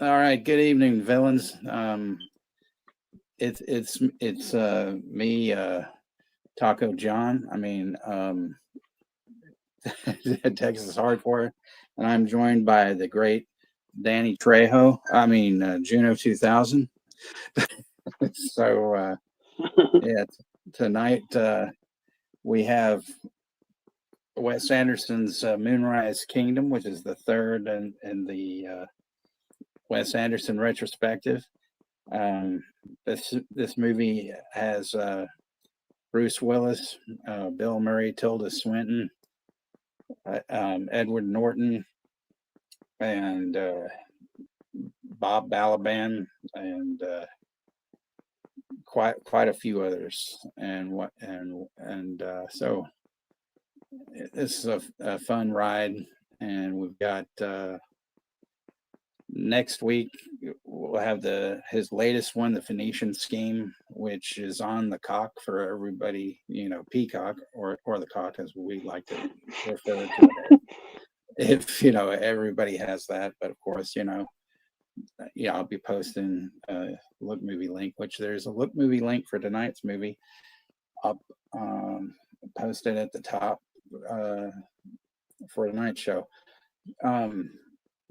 All right. Good evening, villains. It's me, Taco John. Texas Hardcore, and I'm joined by the great Danny Trejo. Juno 2000. So yeah, tonight we have Wes Anderson's Moonrise Kingdom, which is the third in the Wes Anderson retrospective. This movie has Bruce Willis, Bill Murray, Tilda Swinton, Edward Norton, and Bob Balaban, and quite a few others. So this is a fun ride, and we've got. Next week we'll have his latest one, the Phoenician Scheme, which is on the cock for everybody, Peacock or the cock as we like to refer to it. If everybody has that, but of course, I'll be posting a LookMovie link, which there's a LookMovie link for tonight's movie up, posted at the top for tonight's show.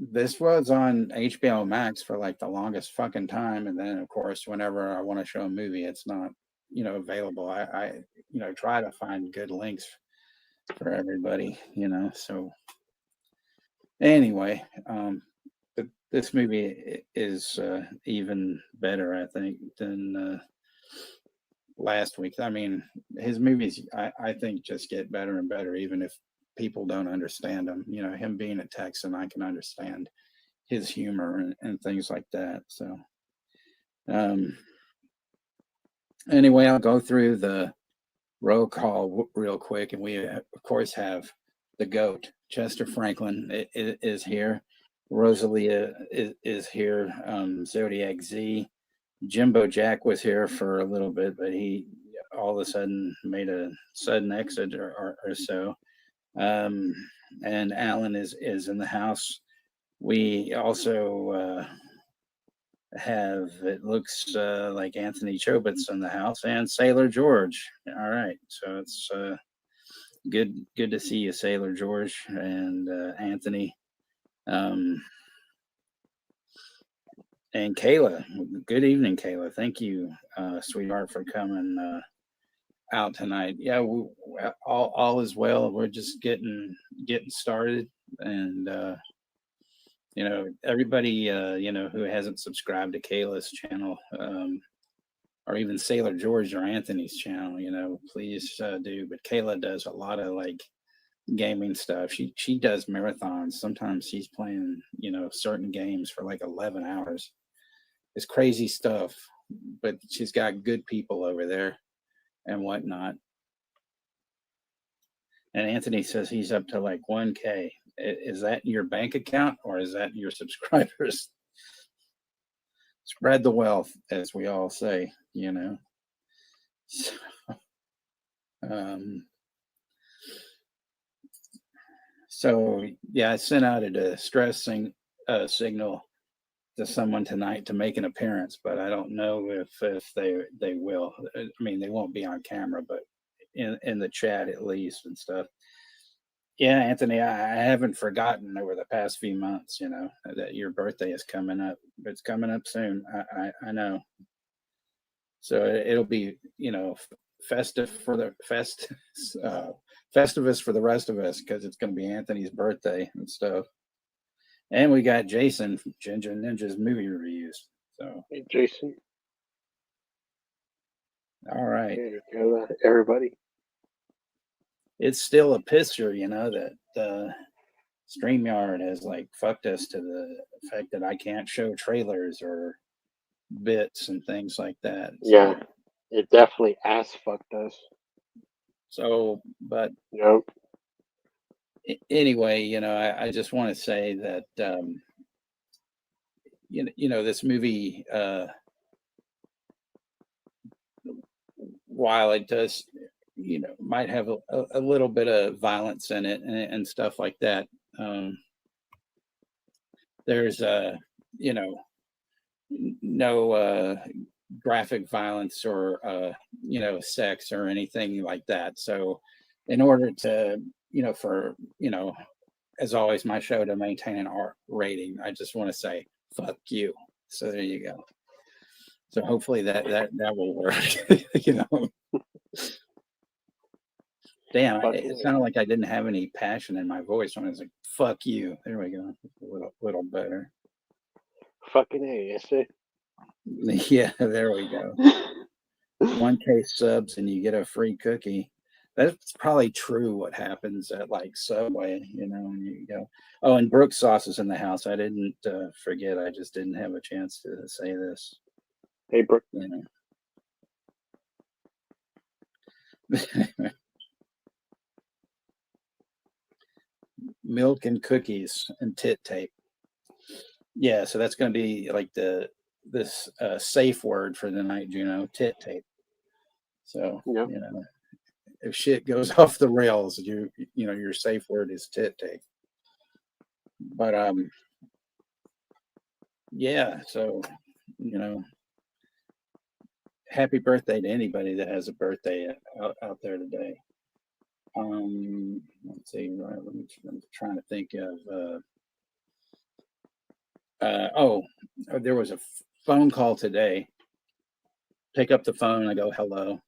This was on HBO Max for like the longest fucking time, and then of course, whenever I want to show a movie, it's not, available. I try to find good links for everybody, So anyway, but this movie is even better, I think, than last week. I mean, his movies, I think, just get better and better, even if people don't understand him. Him being a Texan, I can understand his humor and things like that. So anyway, I'll go through the roll call real quick, and we of course have the GOAT, Chester Franklin is here, Rosalia is here, Zodiac Z, Jimbo Jack was here for a little bit, but he all of a sudden made a sudden exit or so. And Alan is in the house. We also have, it looks like Anthony Chobot's in the house, and Sailor George. All right, so it's good to see you, Sailor George and Anthony, and Kayla. Good evening, Kayla. Thank you, sweetheart, for coming out tonight. Yeah, all is well. We're just getting started, and everybody who hasn't subscribed to Kayla's channel, or even Sailor George or Anthony's channel, please do. But Kayla does a lot of like gaming stuff. She does marathons. Sometimes she's playing certain games for like 11 hours. It's crazy stuff, but she's got good people over there and whatnot. And Anthony says he's up to like 1K. Is that your bank account or is that your subscribers? Spread the wealth, as we all say, So yeah, I sent out a distress signal to someone tonight to make an appearance, but I don't know if they will. I mean, they won't be on camera, but in the chat at least and stuff. Yeah, Anthony, I haven't forgotten over the past few months, that your birthday is coming up. It's coming up soon. I know. So it'll be, festive for the Festivus for the rest of us, because it's going to be Anthony's birthday and stuff. And we got Jason from Ginger Ninja's movie reviews. So hey, Jason. All right. There you go, everybody. It's still a picture, that StreamYard has like fucked us to the fact that I can't show trailers or bits and things like that. Yeah, so, it definitely ass fucked us. So, but yep. Anyway, I just want to say that this movie, while it does, might have a little bit of violence in it and stuff like that. There's you know, no graphic violence or sex or anything like that. So in order to, for, as always, my show to maintain an R rating, I just want to say fuck you. So there you go. So hopefully that will work. Damn, it sounded like I didn't have any passion in my voice when I was like, fuck you. There we go. A little better. Fucking A, yes, sir. Yeah, there we go. 1K subs and you get a free cookie. That's probably true what happens at like Subway, and you go. Oh, and Brooks Sauce is in the house. I didn't forget. I just didn't have a chance to say this. Hey, Brooke. Milk and cookies and tit tape. Yeah, so that's going to be like this safe word for the night, Juno. Tit tape. So Yep. if shit goes off the rails, your safe word is tit tape. But yeah, so happy birthday to anybody that has a birthday out there today. Let's see. I'm trying to think of. There was a phone call today. Pick up the phone. I go hello.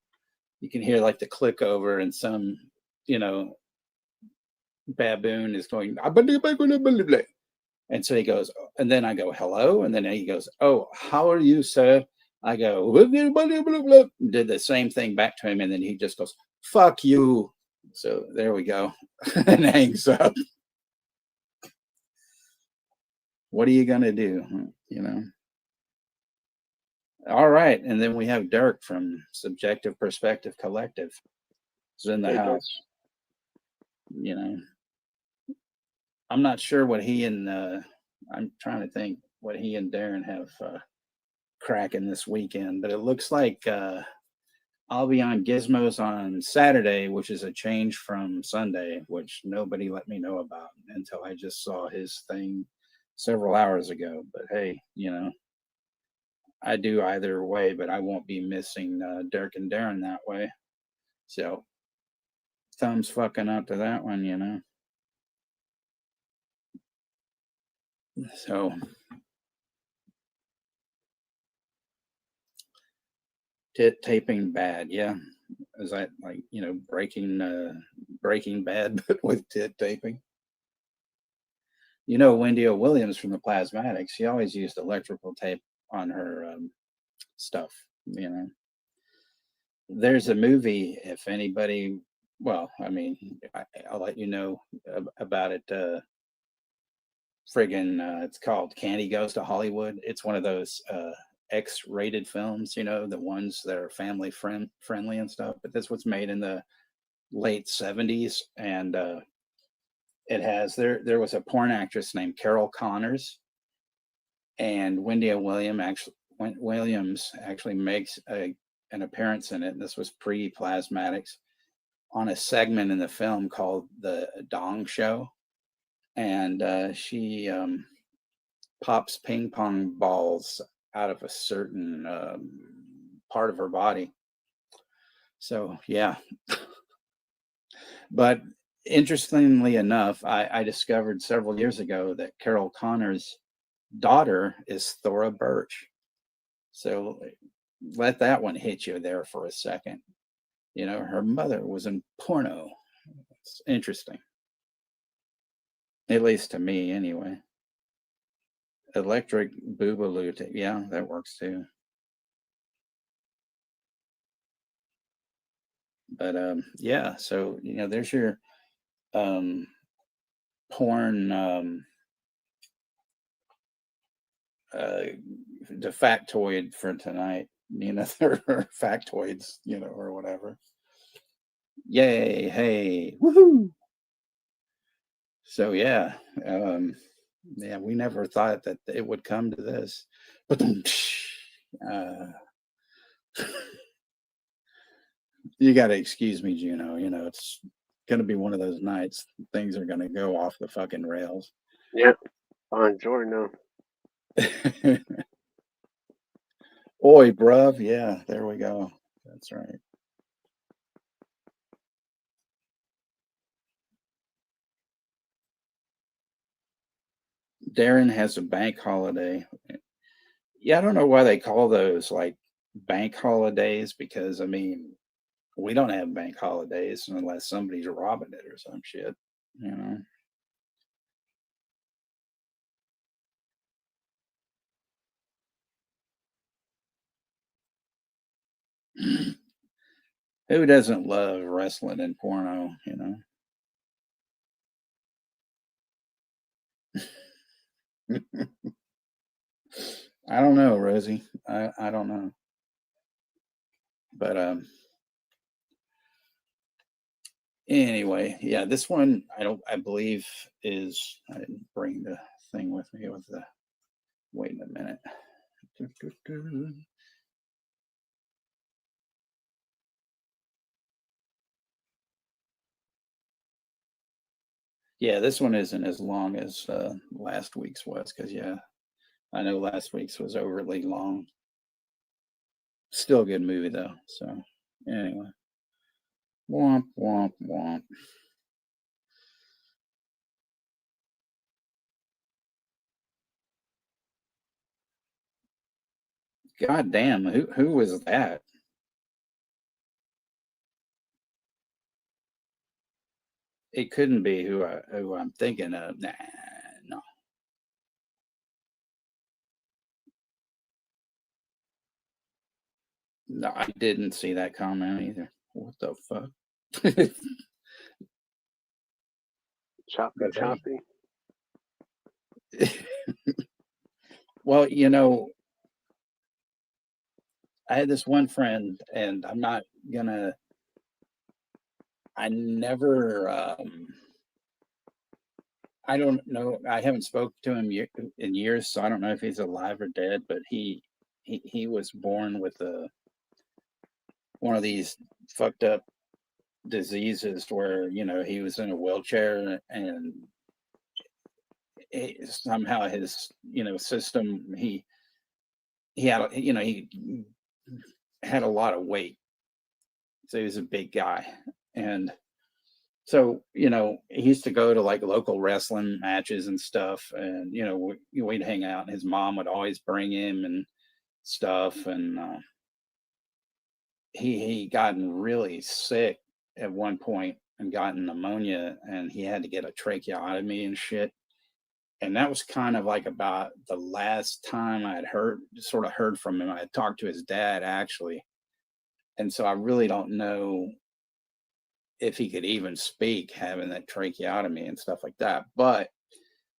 You can hear like the click over, and some baboon is going. And so he goes, and then I go hello, and then he goes, oh, how are you, sir? I go, did the same thing back to him, and then he just goes, fuck you. So there we go, and hangs up. What are you gonna do? All right, and then we have Dirk from Subjective Perspective Collective. Is in the house. I'm not sure what he and I'm trying to think what he and Darren have cracking this weekend, but it looks like I'll be on Gizmos on Saturday, which is a change from Sunday, which nobody let me know about until I just saw his thing several hours ago. But hey, I do either way, but I won't be missing Dirk and Darren that way. So thumbs fucking up to that one, So tit taping bad, yeah. Is that like Breaking Bad, but with tit taping? Wendy O. Williams from the Plasmatics, she always used electrical tape on her stuff. There's a movie, if anybody, well, I mean, I'll let you know about it. It's called Candy Goes to Hollywood. It's one of those X-rated films, the ones that are family friendly and stuff. But this was made in the late 70s, and it has there was a porn actress named Carol Connors, and Wendy O. Williams actually makes an appearance in it. And this was pre-Plasmatics, on a segment in the film called The Dong Show, and she pops ping pong balls out of a certain part of her body. So yeah. But interestingly enough, I discovered several years ago that Carol Connor's daughter is Thora Birch. So let that one hit you there for a second. Her mother was in porno. It's interesting. At least to me, anyway. Electric Boobaloo. Yeah, that works too. But yeah, so there's your porn the factoid for tonight. There are factoids, or whatever. Yay, hey, woohoo. So yeah, we never thought that it would come to this. But you got to excuse me, Juno. It's going to be one of those nights. Things are going to go off the fucking rails. Yep. On Jordan. Oi, bruv. Yeah, there we go. That's right. Darren has a bank holiday. Yeah, I don't know why they call those like bank holidays because I mean, we don't have bank holidays unless somebody's robbing it or some shit, you know. Who doesn't love wrestling and porno, you know? I don't know, Rosie. I don't know. But anyway, yeah, this one I believe is I didn't bring the thing with me with the wait a minute. Yeah, this one isn't as long as last week's was because yeah, I know last week's was overly long. Still a good movie though. So anyway, womp womp womp. God damn, who was that? It couldn't be who I'm thinking of. Nah, no, no, I didn't see that comment either. What the fuck? Choppy, But hey, choppy. well, you know, I had this one friend, and I'm not gonna. I never. I don't know. I haven't spoken to him in years, so I don't know if he's alive or dead. But he was born with a one of these fucked up diseases where you know he was in a wheelchair and somehow his you know system he had you know he had a lot of weight, so he was a big guy, and so you know he used to go to like local wrestling matches and stuff, and you know we'd hang out, and his mom would always bring him and stuff, and he gotten really sick at one point and gotten pneumonia, and he had to get a tracheotomy and shit. And that was kind of like about the last time I had heard from him. I had talked to his dad actually, and so I really don't know if he could even speak having that tracheotomy and stuff like that. But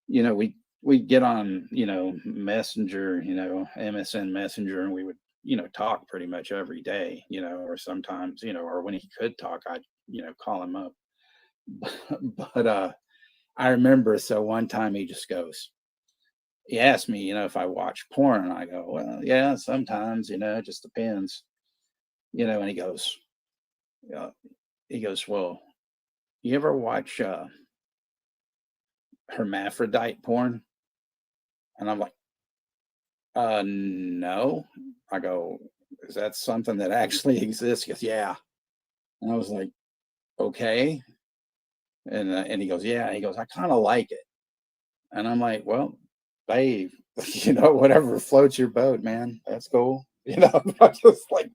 you know, we get on you know Messenger, you know MSN Messenger, and we would you know talk pretty much every day, you know, or sometimes you know, or when he could talk, I'd you know call him up. But I remember so one time he just goes, he asked me, you know, if I watch porn, and I go, well, yeah, sometimes, you know, it just depends, you know. And uh, he goes, well, you ever watch hermaphrodite porn? And I'm like, no. I go, is that something that actually exists? He goes, yeah. And I was like, okay. And he goes, yeah. He goes, I kind of like it. And I'm like, well, babe, you know, whatever floats your boat, man. That's cool. You know, I'm just like,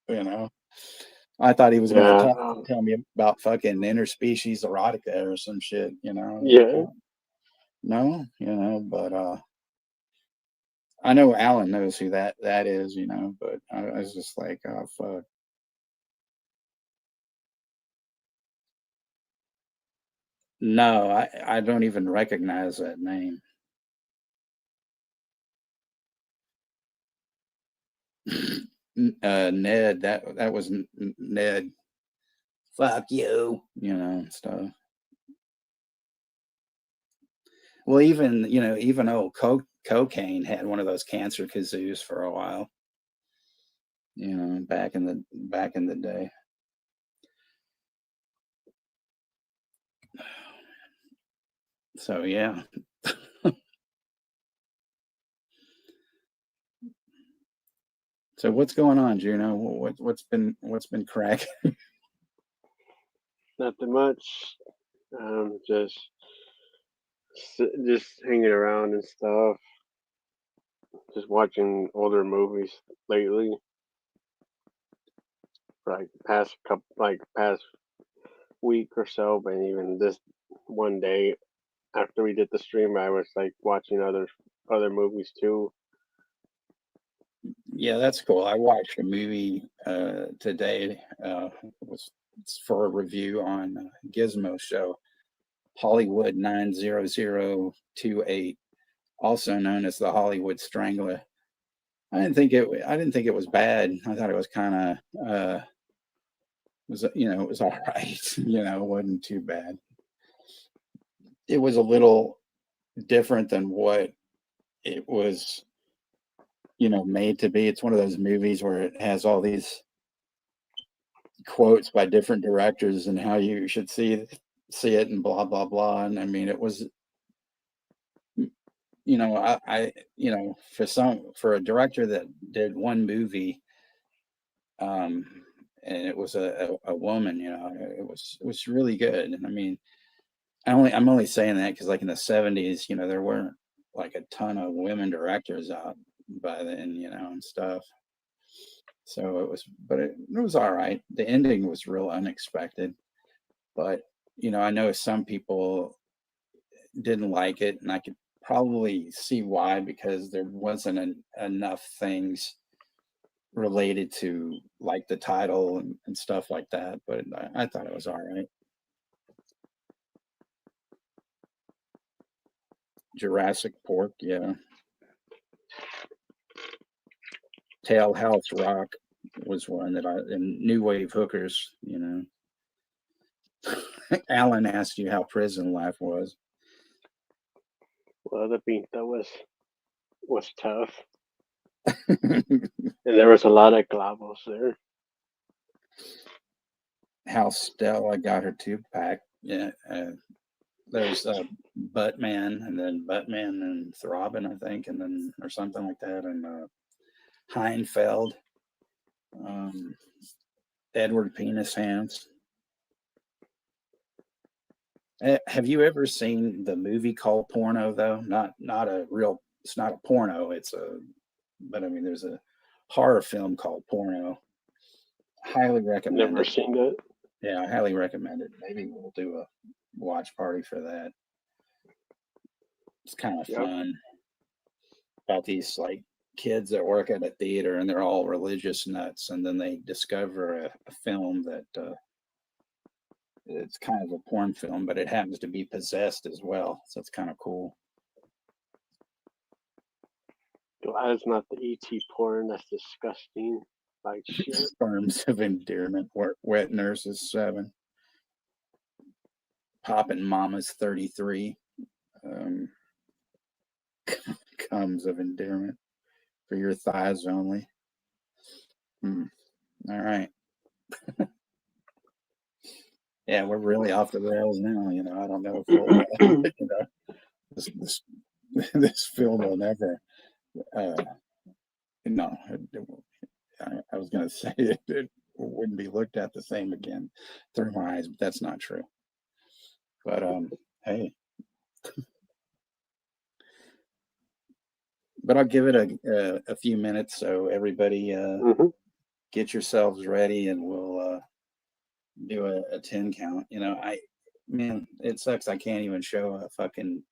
you know. I thought he was gonna Yeah. tell me about fucking interspecies erotica or some shit, you know. Like, Yeah. no, you know, but I know Alan knows who that is, you know, but I was just like, oh fuck. No, I don't even recognize that name. Ned, that was Ned. Fuck you know, and stuff. Well, even you know, even old cocaine had one of those cancer kazoos for a while. You know, back in the day. So yeah. So what's going on, Juno? What's been cracking? Nothing much. Just just hanging around and stuff. Just watching older movies lately. For like past week or so, but even this one day after we did the stream, I was like watching other movies too. Yeah, that's cool. I watched a movie today. It's for a review on Gizmo show, Hollywood 90028, also known as the Hollywood Strangler. I didn't think it was bad. I thought it was kind of it was all right. It wasn't too bad. It was a little different than what it was, made to be. It's one of those movies where it has all these quotes by different directors and how you should see it and blah blah blah. And I mean, it was, for a director that did one movie, and it was a woman, it was really good. And I mean, I'm only saying that because like in the 70s, there weren't like a ton of women directors out by then, and stuff. So it was all right. The ending was real unexpected, but I know some people didn't like it, and I could probably see why, because there wasn't enough things related to like the title and stuff like that. But I thought it was all right. Jurassic Pork, yeah. Tail House Rock was one that and New Wave Hookers, Alan asked you how prison life was. Well, the beat that was tough, and there was a lot of clavos there. How Stella got her tube pack. Yeah, there's Buttman, and then Buttman and Throbbing, I think, and then or something like that, and Heinfeld, Edward Penis Hands. Have you ever seen the movie called Porno though? Not a real. It's not a porno. But I mean, there's a horror film called Porno. Highly recommend Never it. seen it. Yeah, I highly recommend it. Maybe we'll do a watch party for that. It's kind of fun. About these like kids that work at a theater and they're all religious nuts, and then they discover a film that it's kind of a porn film, but it happens to be possessed as well. So it's kind of cool. Glad it's not the ET porn. That's disgusting. Like shit. Terms of Endearment, Wet Nurses 7. Poppin' Mama's 33. Comes of Endearment for your thighs only. All right. Yeah, we're really off the rails now. I don't know if we'll, this film will never. No, I was going to say it wouldn't be looked at the same again through my eyes, but that's not true. But hey, but I'll give it a few minutes, so everybody get yourselves ready, and we'll do a 10 count. Man, it sucks I can't even show a fucking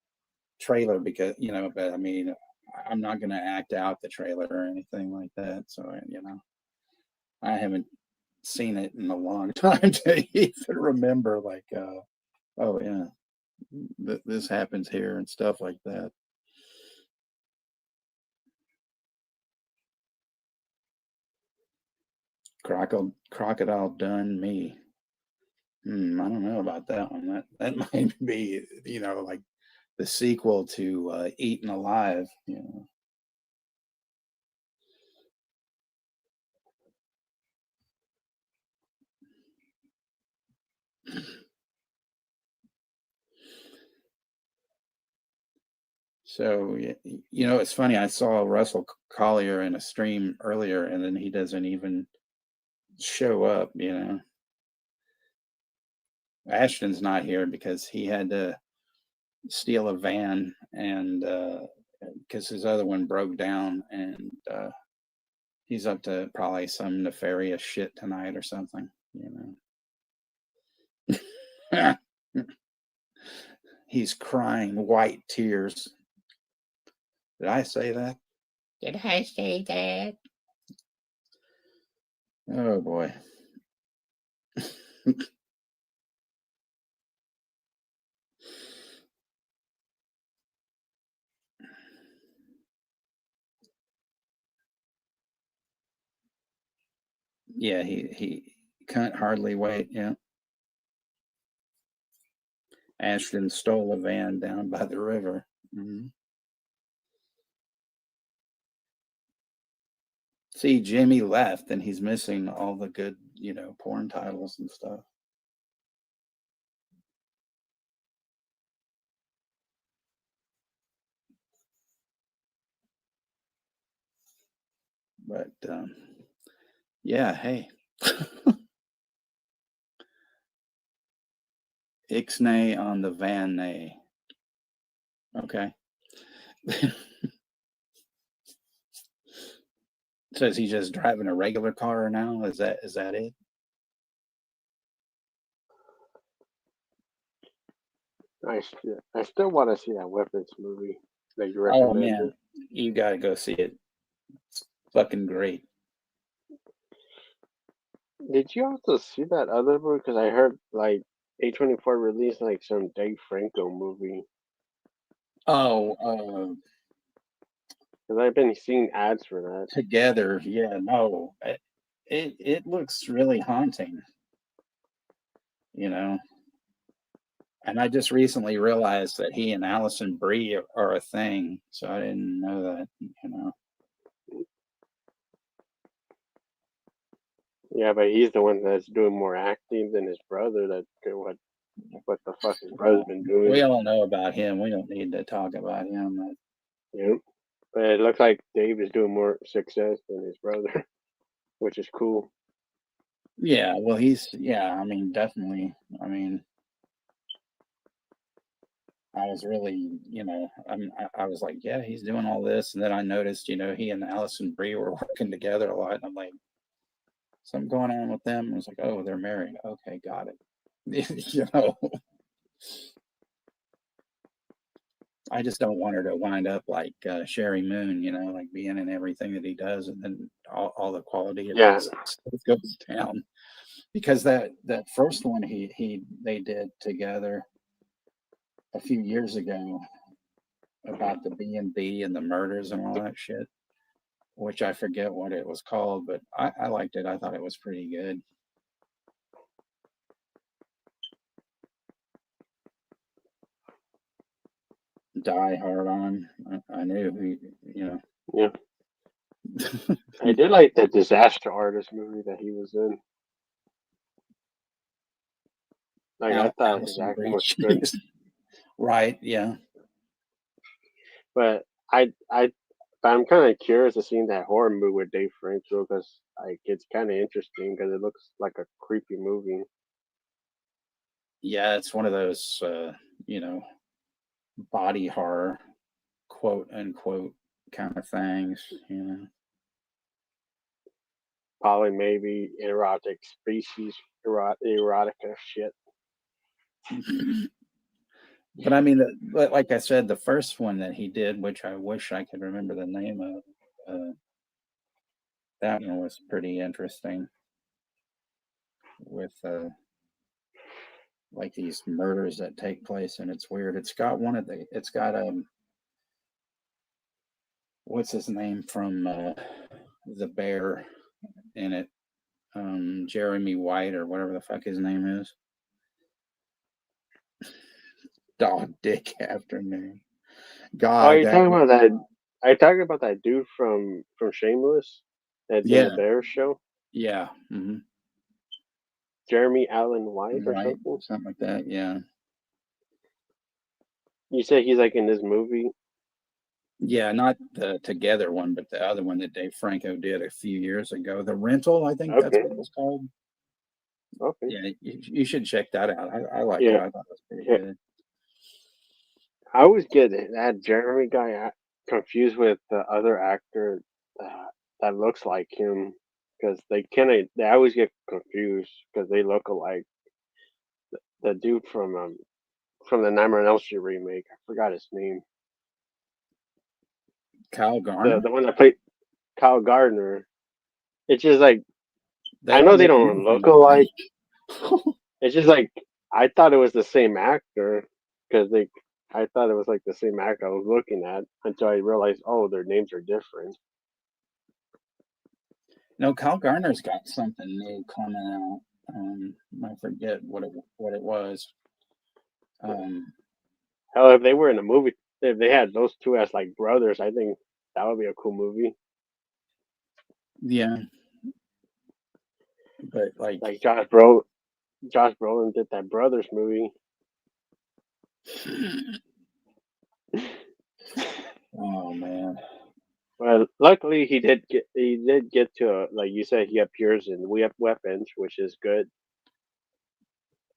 trailer because but I mean, I'm not going to act out the trailer or anything like that. So I haven't seen it in a long time to even remember like oh yeah, this happens here and stuff like that. Crocodile Done Me. I don't know about that one. That might be like the sequel to Eaten Alive. So it's funny. I saw Russell Collier in a stream earlier, and then he doesn't even show up. Ashton's not here because he had to steal a van, and because his other one broke down, and he's up to probably some nefarious shit tonight or something. He's crying white tears. Did I say that? Did I say that? Oh boy. Yeah, he can't hardly wait. Yeah. Ashton stole a van down by the river. Mm-hmm. See, Jimmy left, and he's missing all the good, porn titles and stuff. But yeah, hey. Ixnay on the van nay. Okay. So is he just driving a regular car now? Is that it? I still want to see that Weapons movie that you Oh recommended. man, you gotta go see it. It's fucking great. Did you also see that other movie? Because I heard like A24 released like some Dave Franco movie. Oh, Because I've been seeing ads for that. Together, yeah, no, it looks really haunting, And I just recently realized that he and Allison Brie are a thing, so I didn't know that, Yeah, but he's the one that's doing more acting than his brother. What the fuck his brother's been doing. We all know about him. We don't need to talk about him. Yeah, but it looks like Dave is doing more success than his brother, which is cool. Yeah, well, I mean, definitely. I mean, I was really, I was like, yeah, he's doing all this. And then I noticed, he and Allison Brie were working together a lot. And I'm like, something going on with them. I was like, oh, they're married. Okay, got it. I just don't want her to wind up like Sherry Moon, like being in everything that he does. And then all the quality of it goes down. Because that first one they did together a few years ago about the B&B and the murders and all that shit, which I forget what it was called, but I liked it. I thought it was pretty good. Die Hard on. I knew Yeah. I did like the Disaster Artist movie that he was in. Like I thought his acting was good. Right, yeah. But I'm kind of curious to see that horror movie with Dave Franco because like it's kind of interesting because it looks like a creepy movie. Yeah, it's one of those body horror, quote unquote, kind of things. Probably maybe erotic species, erotica shit. But I mean, like I said, the first one that he did, which I wish I could remember the name of, that one was pretty interesting. With like these murders that take place, and it's weird. It's got what's his name from The Bear in it, Jeremy White or whatever the fuck his name is. Dog Dick Afternoon. God. Oh, you're talking about that? Are you talking about that dude from Shameless? That's in the Bear show. Yeah. Mm-hmm. Jeremy Allen White or something like that. Yeah. You say he's like in this movie? Yeah, not the Together one, but the other one that Dave Franco did a few years ago. The Rental, I think that's Okay. what it was called. Okay. Yeah, you should check that out. I liked it. Yeah. I thought it was pretty Yeah. good. I always get that Jeremy guy confused with the other actor that looks like him because they always get confused because they look alike. The dude from the Nightmare on Elm Street remake, I forgot his name. Kyle The Garner. the one that played Kyle Gardner. It's just like They I don't know they look don't anything look alike. alike. It's just like I thought it was the same actor because they. I thought it was like the same actor I was looking at until I realized, oh, their names are different. No, Kyle Garner's got something new coming out. I forget what it was. Um, Hell, if they were in a movie, if they had those two as like brothers, I think that would be a cool movie. yeah, but like, Like Josh Brolin did that Brothers movie. oh man, Well, luckily he did get to like you said he appears in We Have Weapons, which is good.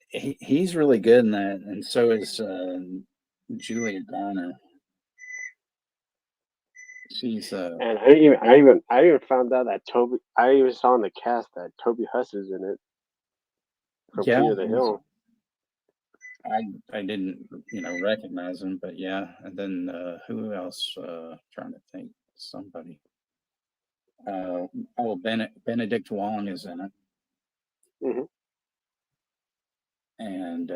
he's really good in that, and so is Julia Garner. She's And I even found out that I even saw in the cast that Toby Huss is in it from yeah, King of the Hill. I didn't recognize him, but yeah. And then who else? Trying to think, somebody. Oh, Benedict Wong is in it, Hmm. and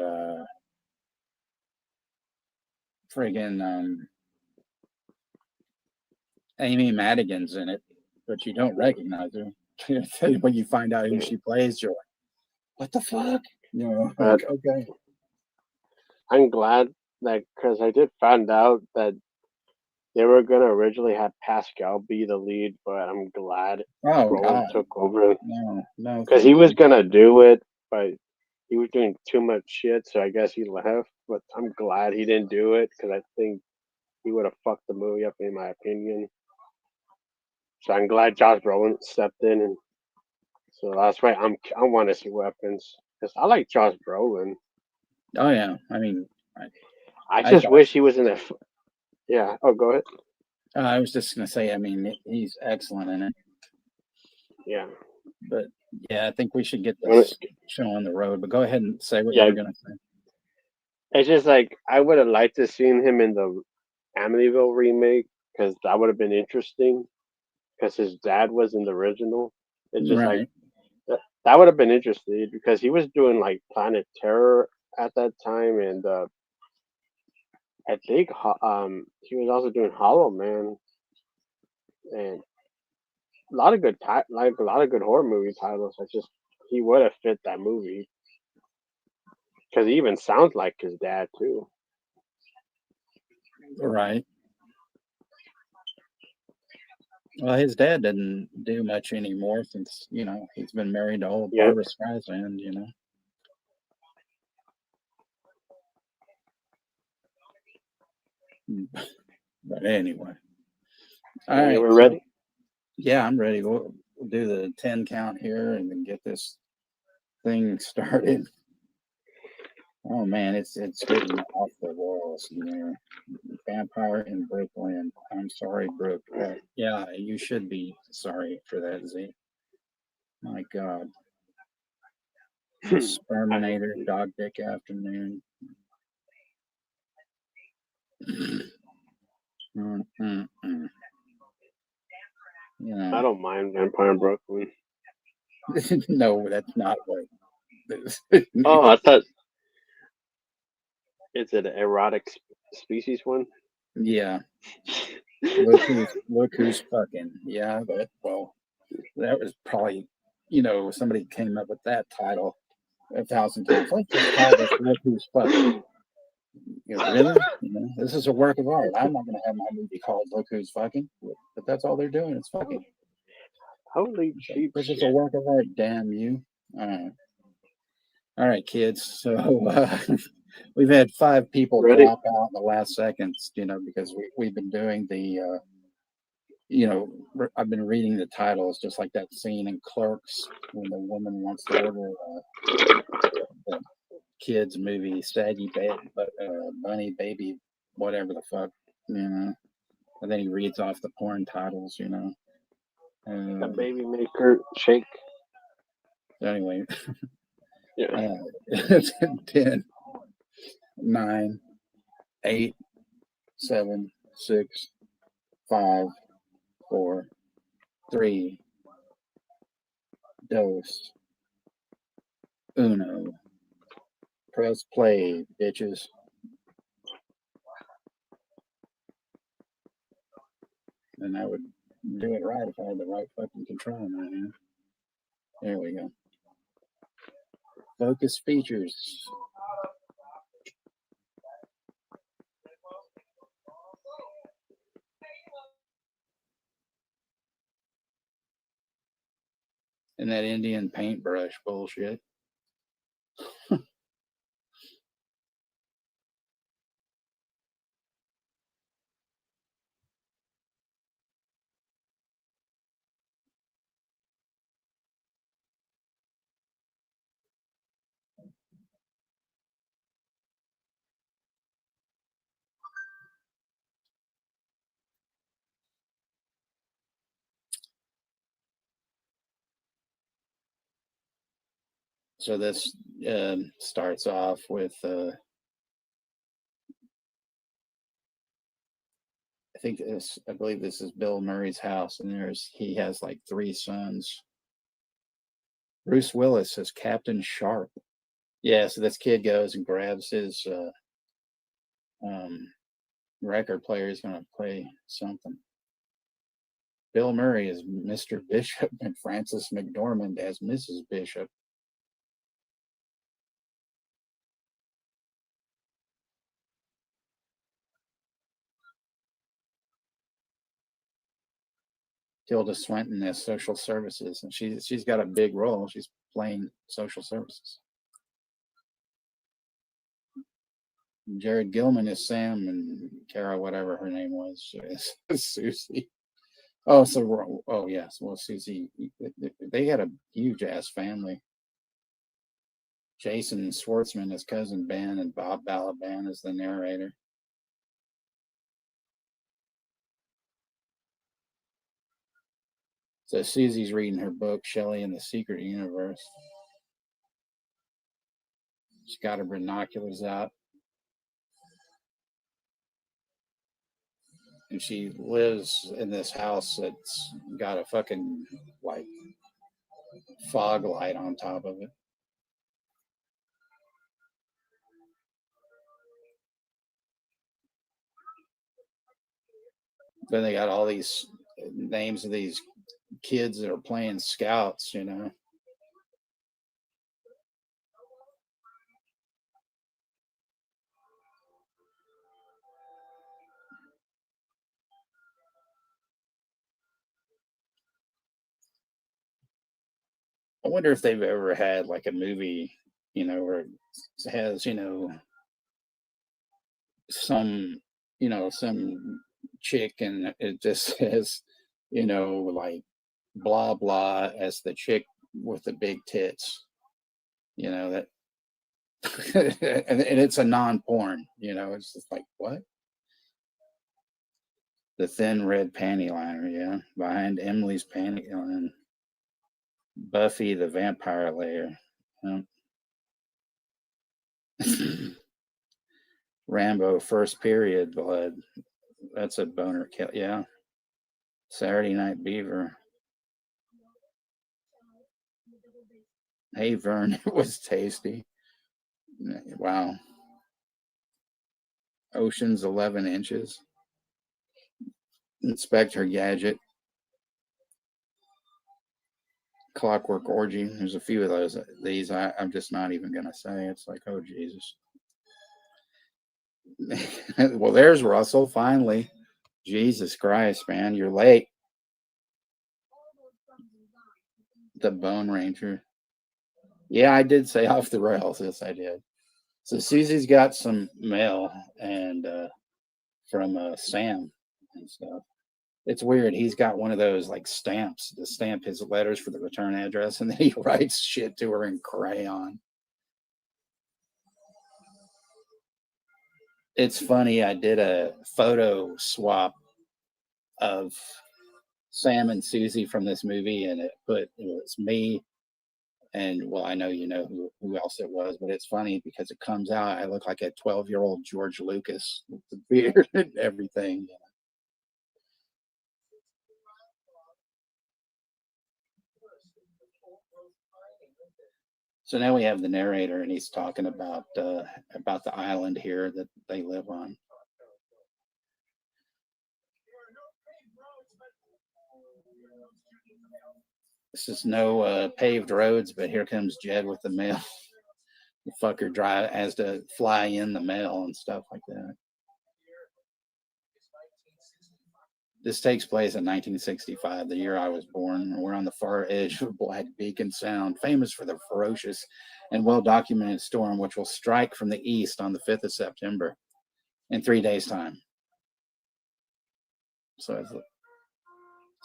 friggin' Amy Madigan's in it, but you don't recognize her. When you find out who Yeah. she plays, you're like, what the fuck? But Okay. I'm glad that because I did find out that they were gonna originally have Pascal be the lead, but I'm glad Oh Brolin God, took over no, because he thank was you. gonna do it, but he was doing too much shit, so I guess he left. But I'm glad he didn't do it because I think he would have fucked the movie up, in my opinion. So I'm glad Josh Brolin stepped in, and so that's why I want to see Weapons because I like Josh Brolin. Oh yeah, I mean, I I just thought. wish he was in a. Yeah. Oh, go ahead. I was just gonna say, I mean, he's excellent in it, Yeah. but yeah, I think we should get When this show on the road. But go ahead and say what you yeah, were gonna say. it's just like I would have liked to seen him in the Amityville remake because that would have been interesting because his dad was in the original. It's just like Right. that would have been interesting because he was doing like Planet Terror at that time, and I think he was also doing Hollow Man and like a lot of good horror movie titles. I just he would have fit that movie because he even sounds like his dad too. Right. Well, his dad didn't do much anymore since he's been married to old Yeah. Barbara Streisand. But anyway, all So you right. were So ready? yeah, I'm ready. We'll do the 10 count here and then get this thing started. Oh man, it's getting off the walls. Vampire in Brooklyn. I'm sorry, Brooke. Yeah, you should be sorry for that, Z. My God. Sperminator, Dog Dick Afternoon. I Yeah. don't mind Vampire in Brooklyn. No, that's not what this Oh, means. I thought it's an erotic species one. Yeah. Look who's fucking. Yeah, well, that was probably, somebody came up with that title 1,000 times. Let's just call this Look Who's Fucking. Really? This is a work of art. I'm not going to have my movie called Look Who's Fucking, but that's all they're doing. It's fucking. Holy So cheap this is a shit. work of art. Damn you. All right, kids. So we've had 5 people Ready? drop out in the last seconds, because we've been doing the, I've been reading the titles, just like that scene in Clerks when the woman wants to order the kids movie, Bunny Baby, whatever the fuck, and then he reads off the porn titles, A baby maker shake. Anyway, Yeah. 10, 9, 8, 7, 6, 5, 4, 3, dos, uno. Press play, bitches. And I would do it right if I had the right fucking control in my hand. There we go. Focus features. And that Indian paintbrush bullshit. So this starts off with I believe this is Bill Murray's house, and he has like 3 sons. Bruce Willis as Captain Sharp. Yeah, so this kid goes and grabs his record player. He's going to play something. Bill Murray as Mr. Bishop and Frances McDormand as Mrs. Bishop. Tilda Swinton as social services, and she's got a big role. She's playing social services. Jared Gilman is Sam, and Kara, whatever her name was, is Susie. Oh, yes. Well, Susie, they had a huge ass family. Jason Schwartzman is cousin Ben, and Bob Balaban is the narrator. So Susie's reading her book, Shelley and the Secret Universe. She's got her binoculars out. And she lives in this house that's got a fucking, like, fog light on top of it. Then they got all these names of these kids that are playing scouts, I wonder if they've ever had like a movie, where it has, some, some chick and it just says, like blah, blah as the chick with the big tits, that, and it's a non-porn, it's just like, what? The thin red panty liner, yeah, behind Emily's panty line. Buffy the Vampire Layer. Rambo First Period Blood. That's a boner kill. Yeah. Saturday Night Beaver. Hey Vern, it was tasty. Wow. Ocean's 11 Inches. Inspector Gadget. Clockwork Orgy. There's a few of these I'm just not even gonna say. It's like, oh Jesus. Well, there's Russell finally. Jesus Christ, man, you're late. The Bone Ranger. Yeah, I did say off the rails. Yes, I did. So Susie's got some mail and from Sam and stuff. It's weird. He's got one of those like stamps to stamp his letters for the return address, and then he writes shit to her in crayon. It's funny. I did a photo swap of Sam and Susie from this movie, and it was me. And well, I know you know who else it was, but it's funny because it comes out I look like a 12-year-old George Lucas with the beard and everything. So now we have the narrator, and he's talking about the island here that they live on. This is no paved roads, but here comes Jed with the mail. The fucker has to fly in the mail and stuff like that. This takes place in 1965, the year I was born. We're on the far edge of Black Beacon Sound, famous for the ferocious and well-documented storm which will strike from the east on the 5th of September in 3 days' time.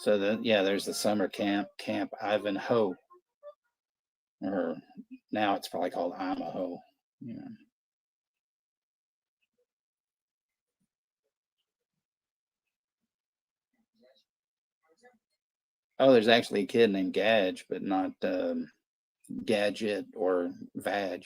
There's the summer camp, Camp Ivanhoe, or now it's probably called Imaho. Yeah. Oh, there's actually a kid named Gadge, but not Gadget or Vag.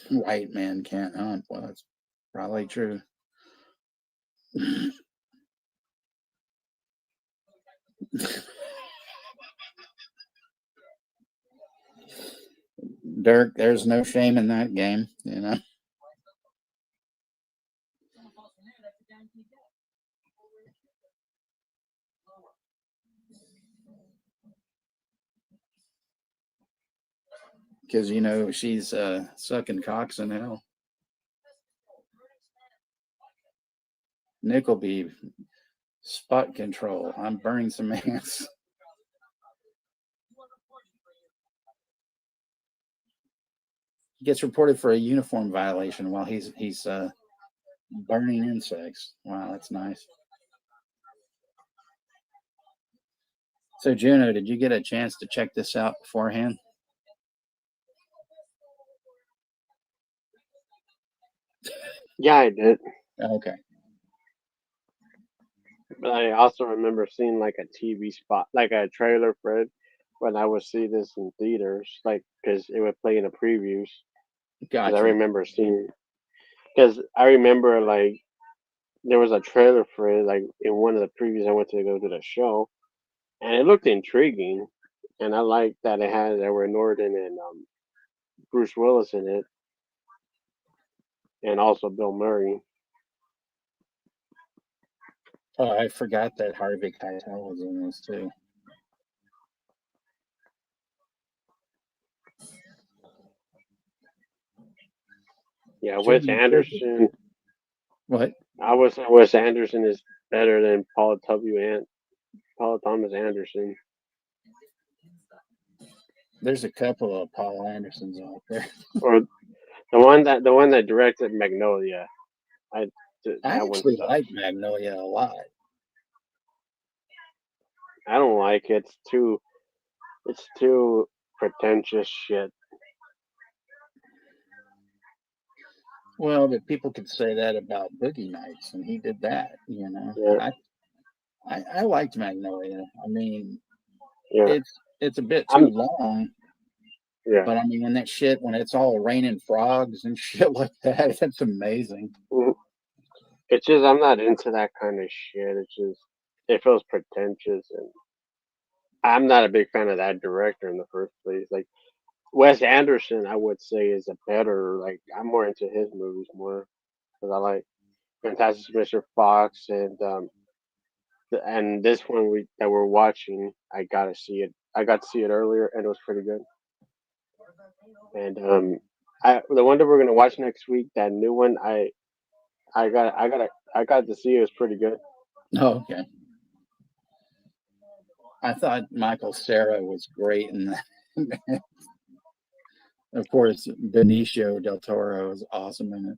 White man can't hunt. Well, that's probably true. Dirk, there's no shame in that game, you know. Because you know she's sucking cocks in hell. Nickelby, spot control. I'm burning some ants. He gets reported for a uniform violation while he's burning insects. Wow, that's nice. So Juno, did you get a chance to check this out beforehand? Yeah, I did. Okay. But I also remember seeing like a TV spot, like a trailer for it, when I would see this in theaters, like because it would play in the previews. Gotcha. I remember seeing, because I remember like there was a trailer for it, like in one of the previews I went to go to the show, and it looked intriguing, and I liked that there were Norton and Bruce Willis in it, and also Bill Murray. Oh, I forgot that Harvey Keitel was in this too. Yeah, Wes Anderson. What? I would say Wes Anderson is better than Paul Thomas Anderson. There's a couple of Paul Andersons out there. Or the one that directed Magnolia. I actually like Magnolia a lot. I don't like it. It's too pretentious shit. Well, but people could say that about Boogie Nights, and he did that. You know, Yeah. I liked Magnolia. I mean, yeah. it's a bit too long. Yeah. But I mean, when that shit, when it's all raining frogs and shit like that, it's amazing. Mm-hmm. It's just I'm not into that kind of shit. It's just it feels pretentious, and I'm not a big fan of that director in the first place. Like Wes Anderson, I would say is a better. Like I'm more into his movies more because I like Fantastic Mr. Fox and this one that we're watching. I got to see it. I got to see it earlier, and it was pretty good. And the one that we're gonna watch next week, that new one, I got to see it. Was pretty good. Oh, okay. I thought Michael Cera was great in that. Of course, Benicio del Toro is awesome in it.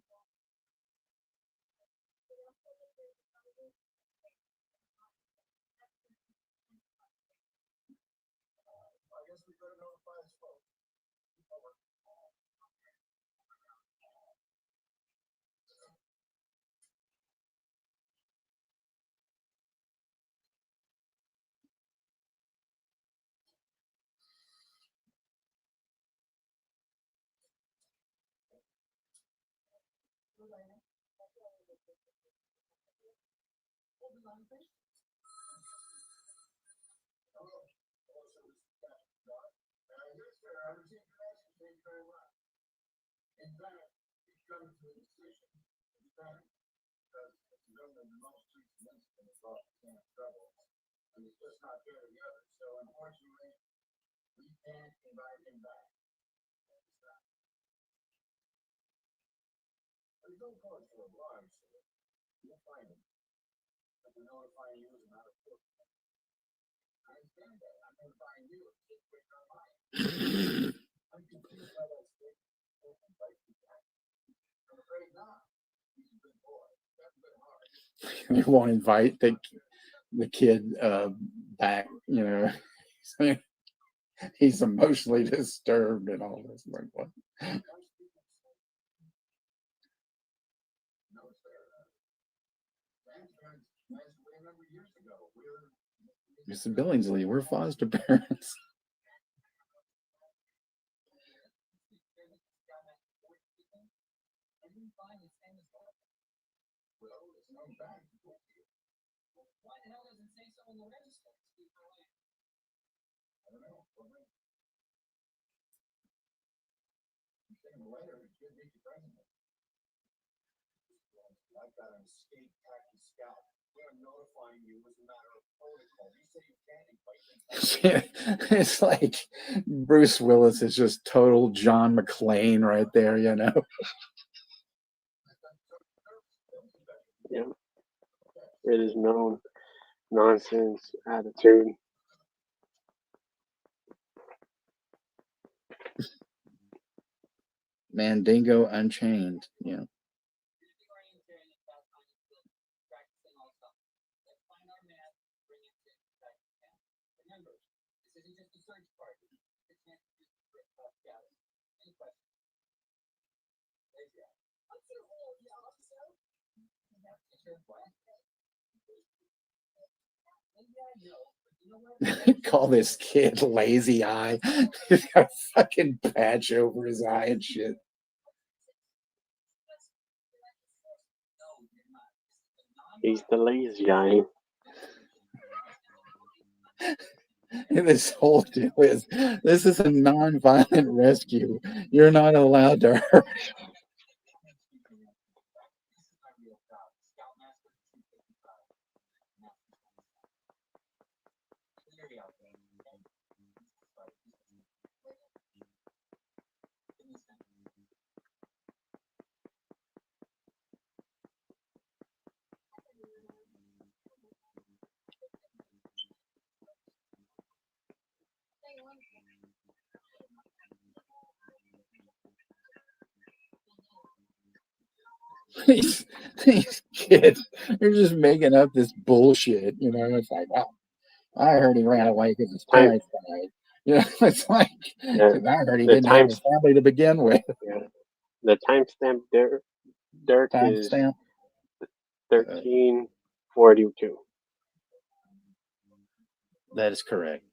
You won't invite the kid back, you know. He's emotionally disturbed and all this. Like, what? Mr. Billingsley, we're foster parents. It's like Bruce Willis is just total John McClane right there, you know. Yeah, it is no nonsense attitude. Mandingo Unchained, you know. Call this kid lazy eye. He's got a fucking patch over his eye and shit. He's the lazy guy. And this whole deal is this is a non-violent rescue. You're not allowed to hurt. These kids, they're just making up this bullshit. You know, it's like, oh, I heard he ran away because his Time, parents died. You know, it's like, yeah, 'cause I heard he the didn't have time, a family to begin with. yeah, the timestamp there, Dirk is Timestamp. 1342. That is correct.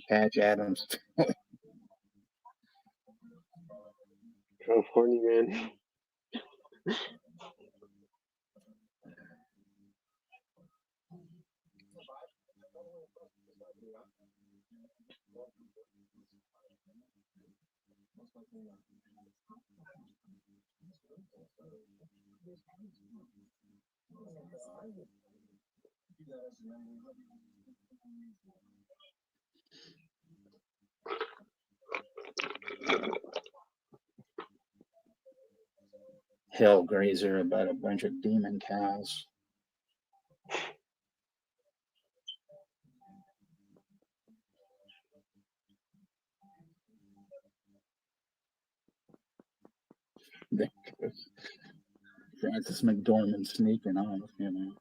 Patch Adams. California man. Hellgrazer about a bunch of demon cows. Francis McDormand sneaking off, you know.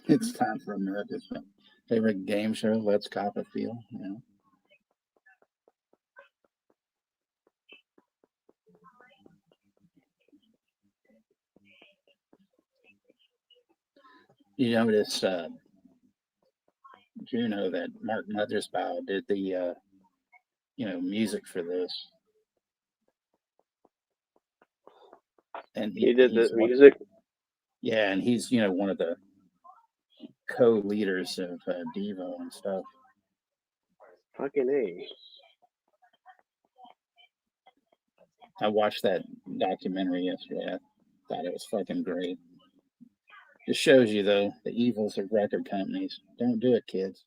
It's time for America's favorite game show, Let's Cop a Feel. You know. You notice, Juno, that Mark Mothersbaugh did the, music for this. And He did the music? Yeah, and he's, one of the co-leaders of Devo and stuff. Fucking A. I watched that documentary yesterday. I thought it was fucking great. Just shows you, though, the evils of record companies. Don't do it, kids.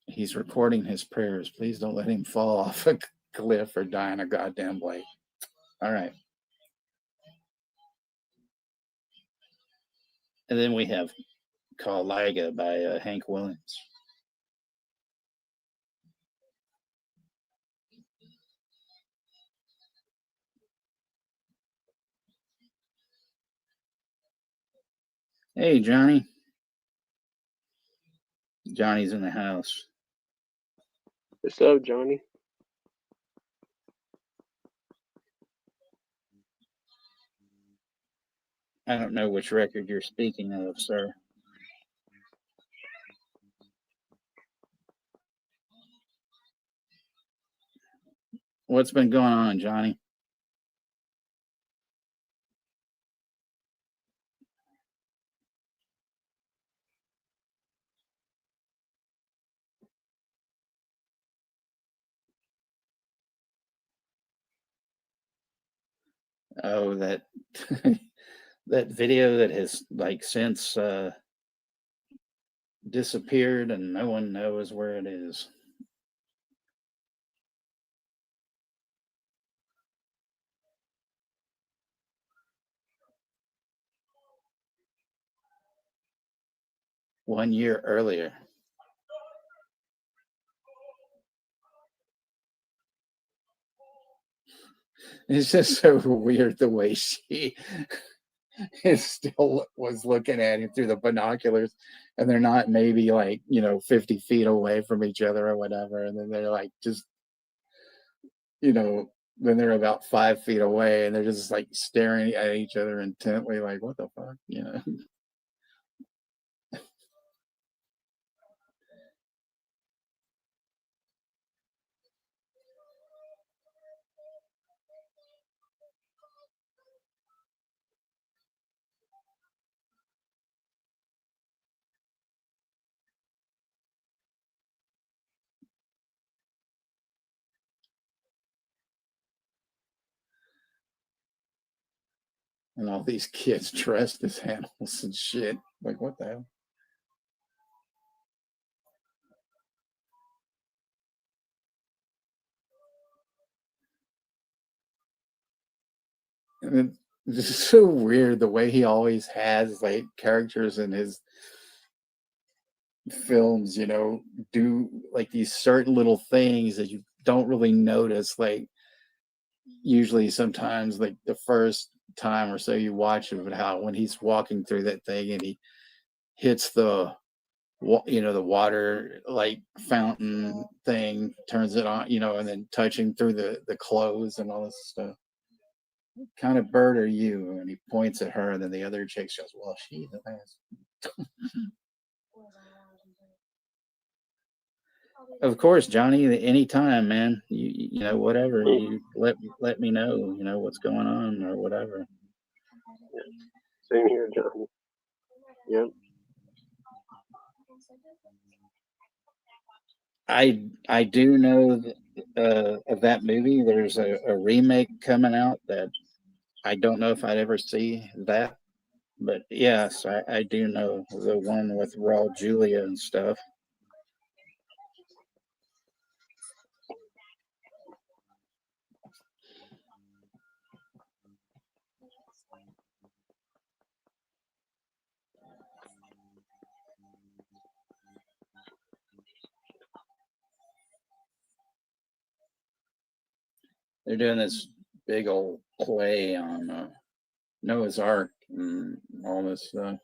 He's recording his prayers. Please don't let him fall off a cliff or die in a goddamn lake. All right. And then we have Call Liga by Hank Williams. Hey, Johnny. Johnny's in the house. What's up, Johnny? I don't know which record you're speaking of, sir. What's been going on, Johnny? Oh, that that video that has since disappeared and no one knows where it is. One year earlier. It's just so weird the way she still was looking at him through the binoculars, and they're not maybe 50 feet away from each other or whatever, and then they're just then they're about 5 feet away and they're just staring at each other intently, like, what the fuck, and all these kids dressed as animals and shit. Like, what the hell? And it's just so weird the way he always has characters in his films, do these certain little things that you don't really notice. Usually sometimes the first time or so you watch it, but how when he's walking through that thing and he hits the the water like fountain thing, turns it on, and then touching through the clothes and all this stuff. What kind of bird are you? And he points at her, and then the other chick goes, well, she's the best. Of course, Johnny, anytime, man. Whatever. You let me know, what's going on or whatever. Same here, Johnny. Yep. I do know of that movie. There's a remake coming out that I don't know if I'd ever see that, but yes, I do know the one with Raul Julia and stuff. They're doing this big old play on Noah's Ark and all this stuff.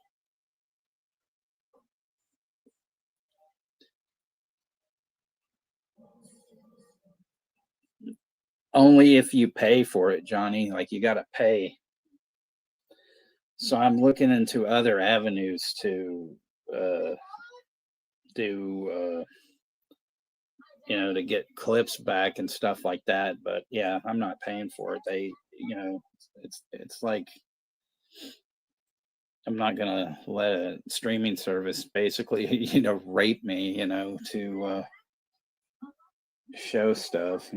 Only if you pay for it, Johnny. Like, you got to pay. So I'm looking into other avenues to do, to get clips back and stuff like that. But yeah, I'm not paying for it. They, it's like, I'm not gonna let a streaming service basically, rape me, to show stuff,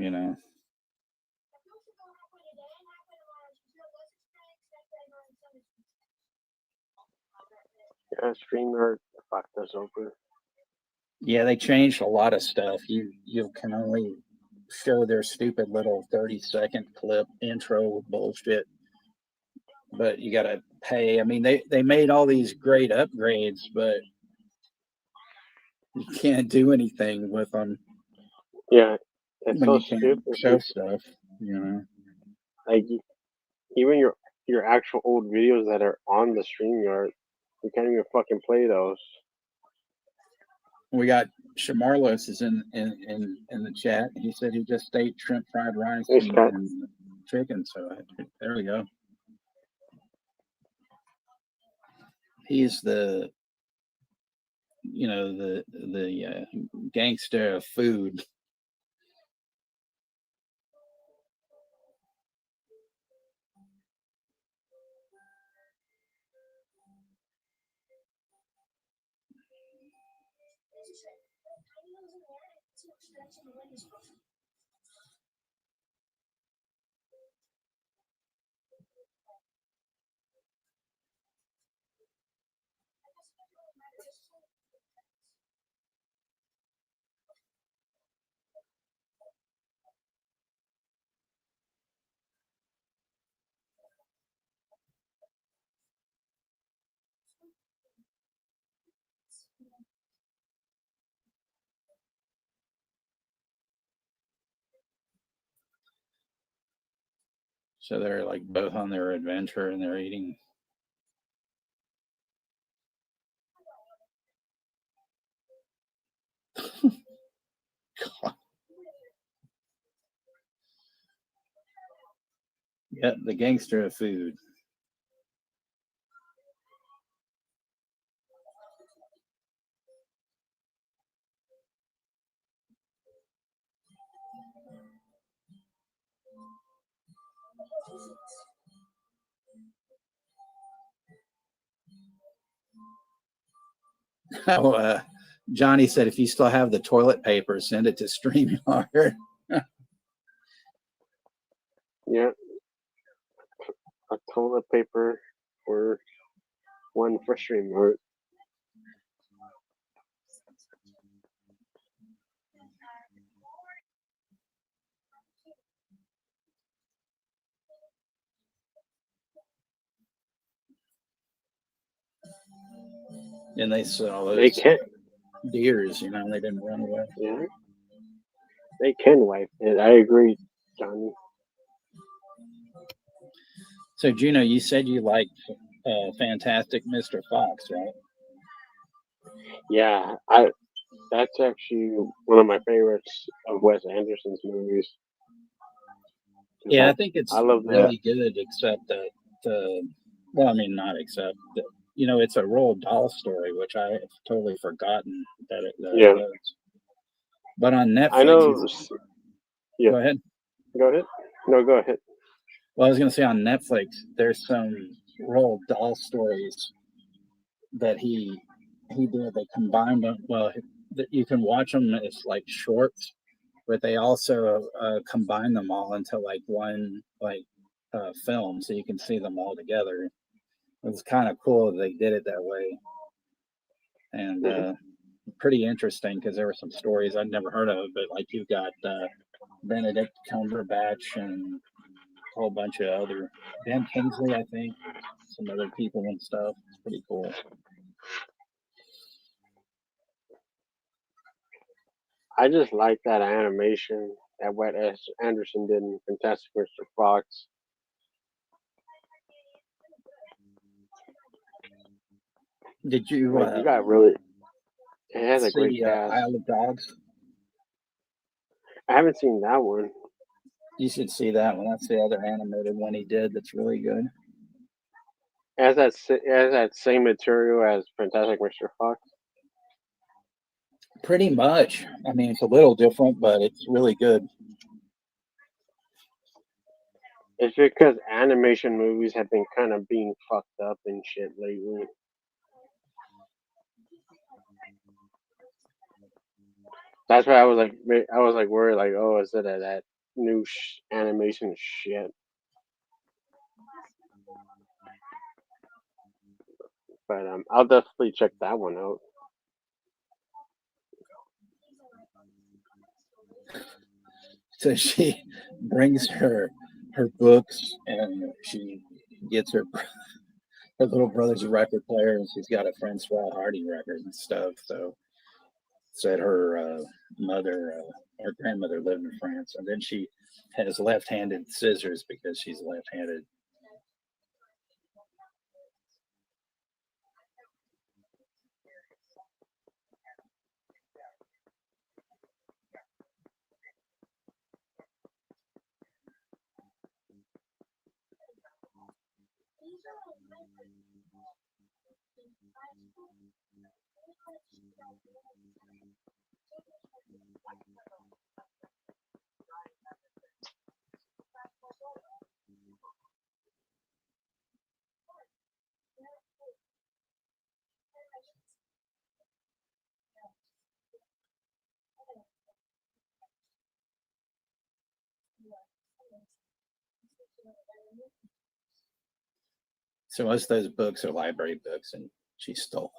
Yeah, StreamYard fucked us over. Yeah, they changed a lot of stuff. You can only show their stupid little 30-second clip intro bullshit, but you gotta pay. I mean, they made all these great upgrades, but you can't do anything with them. Yeah, it's when so you can't stupid. show stuff, Like, even your actual old videos that are on the StreamYard, you can't even fucking play those. We got Shamarlos is in the chat. He said he just ate shrimp fried rice Hey, Scott. and chicken. So there we go. He's the the gangster of food. So they're like both on their adventure and they're eating. God. Yep, the gangster of food. Oh, Johnny said if you still have the toilet paper, send it to StreamYard. Yeah, a toilet paper or one for StreamYard. And they saw those They can. deers, they didn't run away. Yeah, they can wipe it. I agree, Johnny. So, Juno, you said you liked Fantastic Mr. Fox, right? Yeah, that's actually one of my favorites of Wes Anderson's movies. 'Cause Yeah, I think I it's love the really good, except that well, I mean, not except that, it's a Roald Dahl story, which I have totally forgotten that it yeah. was. But on I Netflix, know. Yeah, go ahead. go ahead. No, go ahead. Well, I was going to say on Netflix, there's some Roald Dahl stories that he did. They combined them. Well, you can watch them as like shorts, but they also combine them all into like one film, so you can see them all together. It was kind of cool that they did it that way, and Hmm. pretty interesting because there were some stories I'd never heard of. But like you've got Benedict Cumberbatch and a whole bunch of other Ben Kingsley, I think, some other people and stuff. It's pretty cool. I just like that animation that Wes Anderson did in Fantastic Mr. Fox. Did you Like you got really, it has a great see cast. Isle of Dogs? I haven't seen that one. You should see that one. That's the other animated one he did that's really good. It has that same material as Fantastic Mr. Fox. Pretty much. I mean, it's a little different, but it's really good. It's because animation movies have been kind of being fucked up and shit lately. That's why I was like worried, like, oh, is it that new animation shit? But I'll definitely check that one out. So she brings her books and she gets her little brother's a record player and she's got a Francois Hardy record and stuff. So said her her grandmother lived in France, and then she has left-handed scissors because she's left-handed. So most of those books are library books, and she stole.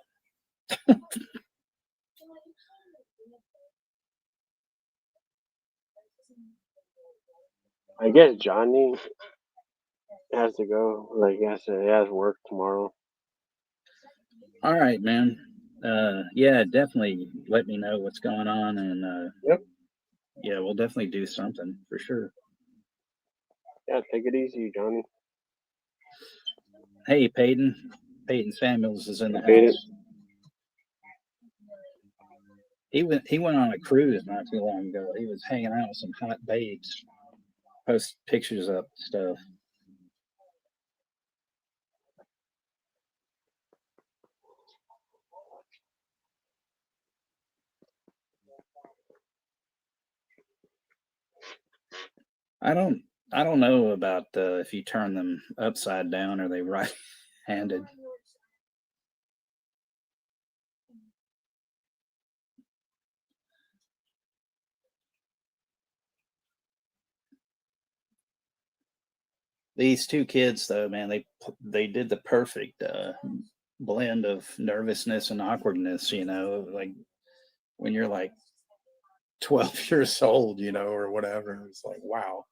I guess Johnny has to go. Like, he has work tomorrow. All right, man. Yeah, definitely let me know what's going on, and Yep. yeah, we'll definitely do something for sure. Yeah, take it easy, Johnny. Hey, Peyton Samuels is in the Beat it. house. He went on a cruise not too long ago. He was hanging out with some hot babes. Post pictures up stuff. I don't I don't know about if you turn them upside down or they right-handed. These two kids, though, man, they did the perfect blend of nervousness and awkwardness. Like when you're like 12 years old, or whatever. It's like, wow.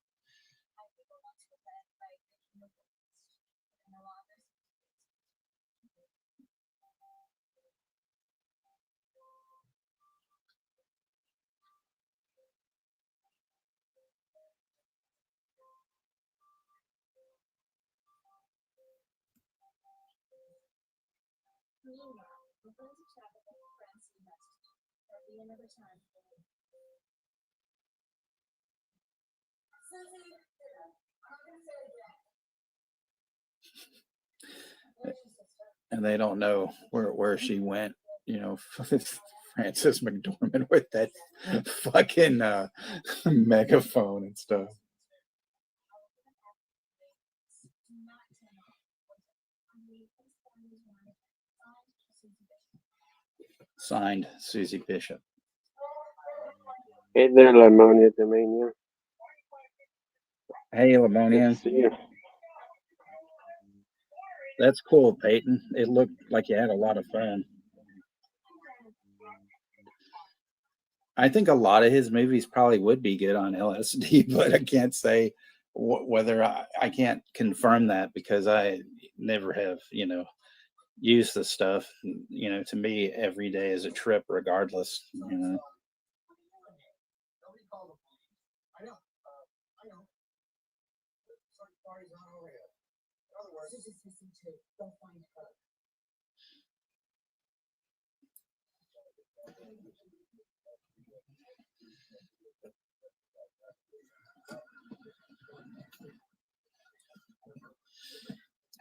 And they don't know where she went. You know, Frances McDormand with that fucking megaphone and stuff. Signed, Susie Bishop. Hey there, Limonia Domania. Hey, Good Lamonian. to see you. That's cool, Peyton. It looked like you had a lot of fun. I think a lot of his movies probably would be good on LSD, but I can't say whether I can't confirm that because I never have, you know, used the stuff. You know, to me, every day is a trip, regardless. You know.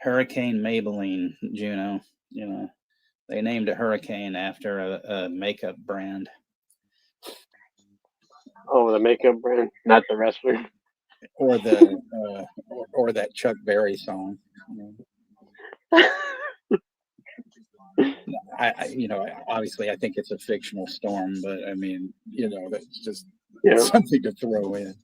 Hurricane Maybelline, Juno. You know, they named a hurricane after a makeup brand. Oh, the makeup brand, not the wrestler. Or the or that Chuck Berry song. You know. You know, obviously, I think it's a fictional storm, but I mean, you know, that's just Yeah. something to throw in.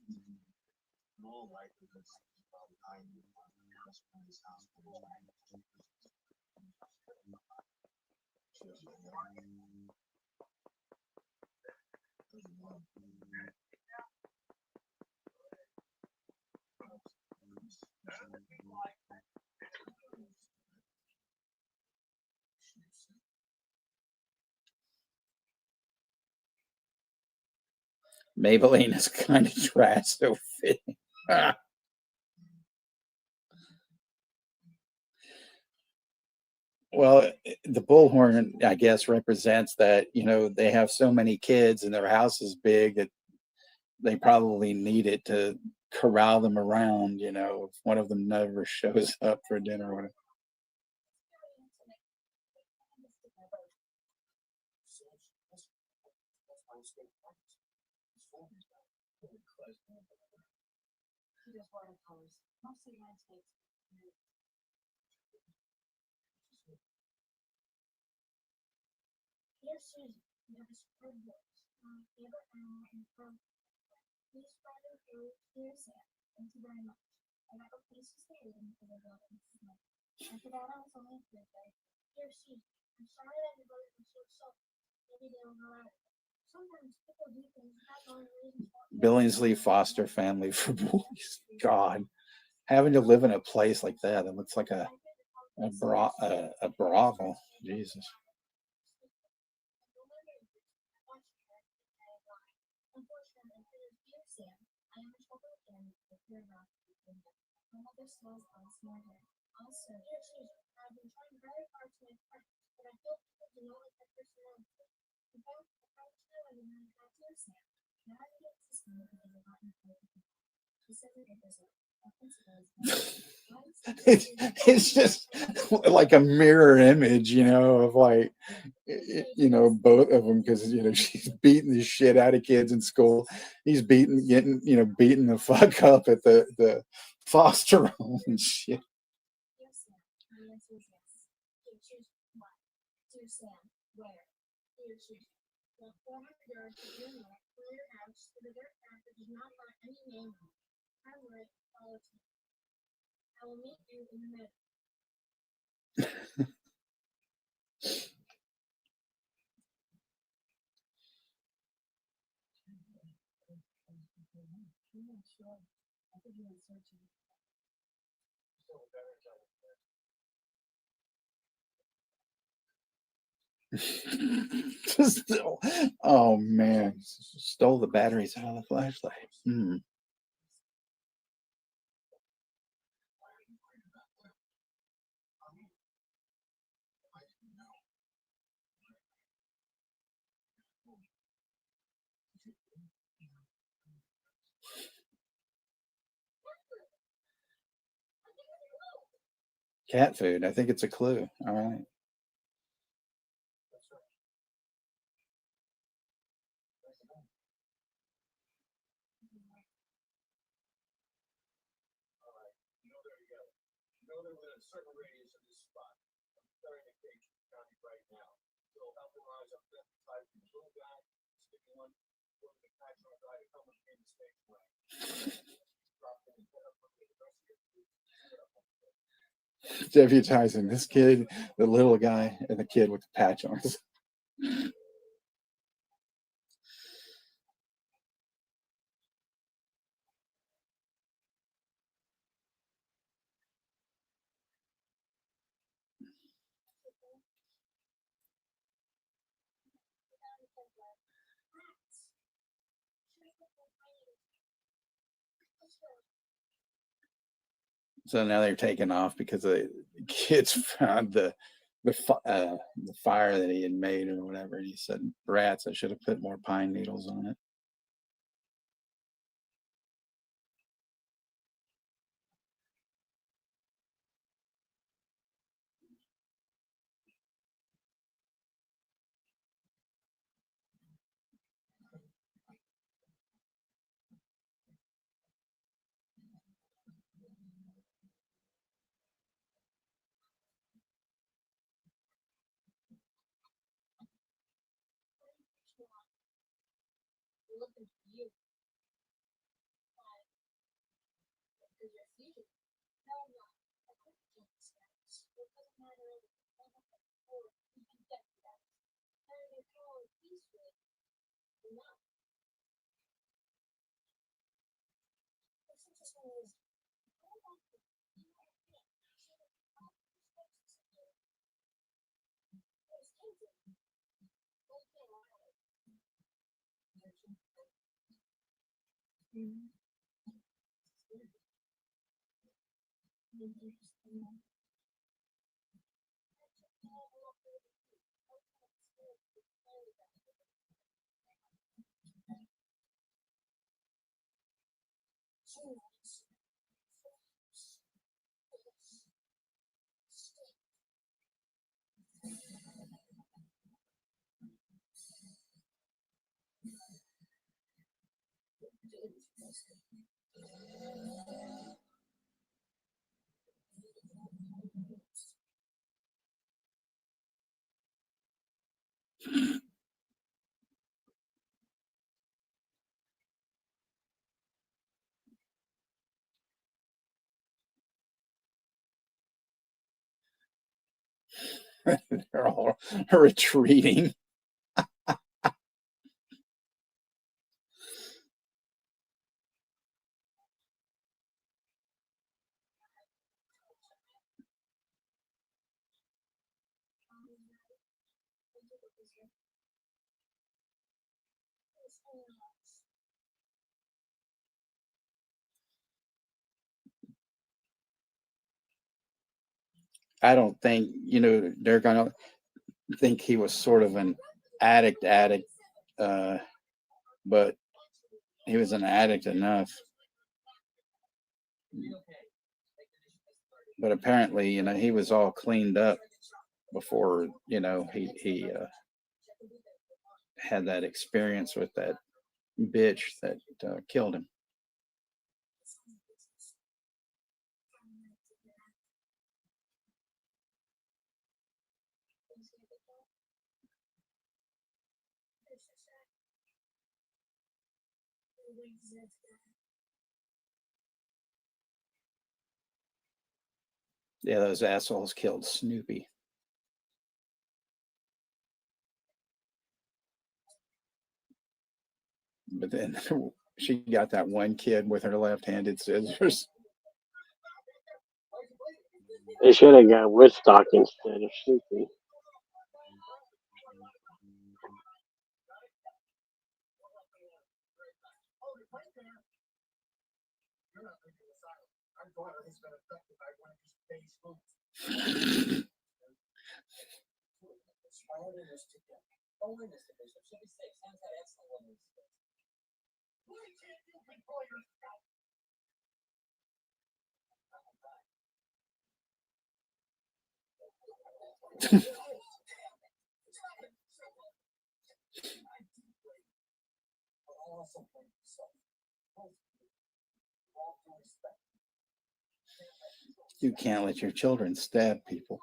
Maybelline is kind of trash, so fitting. Well, the bullhorn, I guess, represents that, you know, they have so many kids and their house is big that they probably need it to corral them around, you know, if one of them never shows up for dinner or whatever. Billingsley foster family for boys. God, having to live in a place like that, it looks like a brothel. Jesus. It's just like a mirror image, you know, of like, you know, both of them because, you know, she's beating the shit out of kids in school. He's getting, you know, beating the fuck up at the foster home and shit. Oh man, stole the batteries out of the flashlight. Cat food. I think it's a clue. All right. Deputizing this kid, the little guy, and the kid with the patch on his. So now they're taking off because the kids found the fire that he had made or whatever. And he said, "Rats! I should have put more pine needles on it." They're all retreating. I don't think, they're gonna think he was sort of an addict, uh, but he was an addict enough. But apparently, he was all cleaned up before, he had that experience with that bitch that killed him. Yeah, those assholes killed Snoopy. But then she got that one kid with her left-handed scissors. They should have got Woodstock instead of Snoopy. You can't let your children stab people.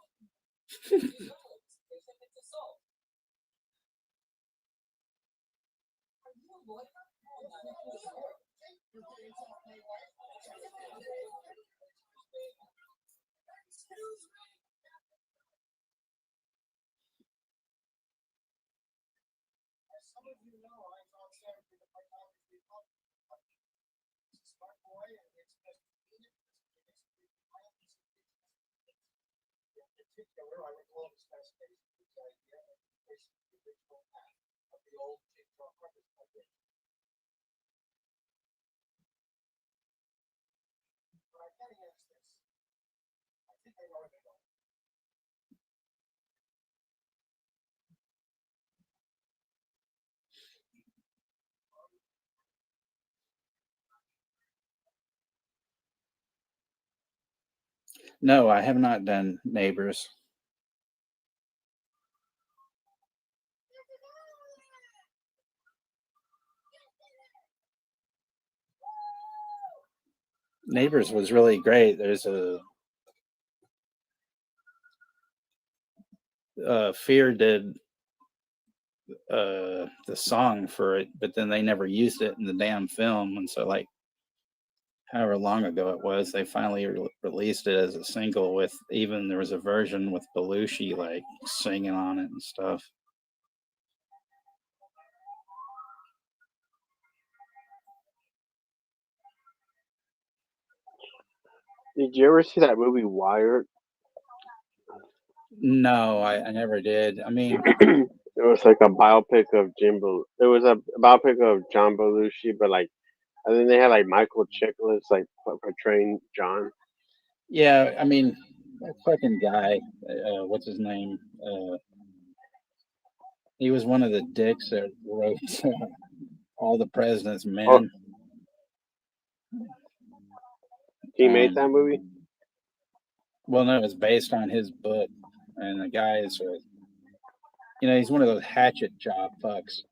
No, I have not done Neighbors. Neighbors was really great. There's a Fear did the song for it, but then they never used it in the damn film, and so like however long ago it was, they finally released it as a single with even there was a version with Belushi like singing on it and stuff. Did you ever see that movie Wired? No, I never did. I mean, It was like a biopic of It was a biopic of John Belushi, but like I think they had like Michael Chiklis like portraying John. yeah, I mean, that fucking guy, what's his name? He was one of the dicks that wrote All the President's Men. Oh, he made Um, that movie. Well, no, it's based on his book, and the guy is, he's one of those hatchet job fucks.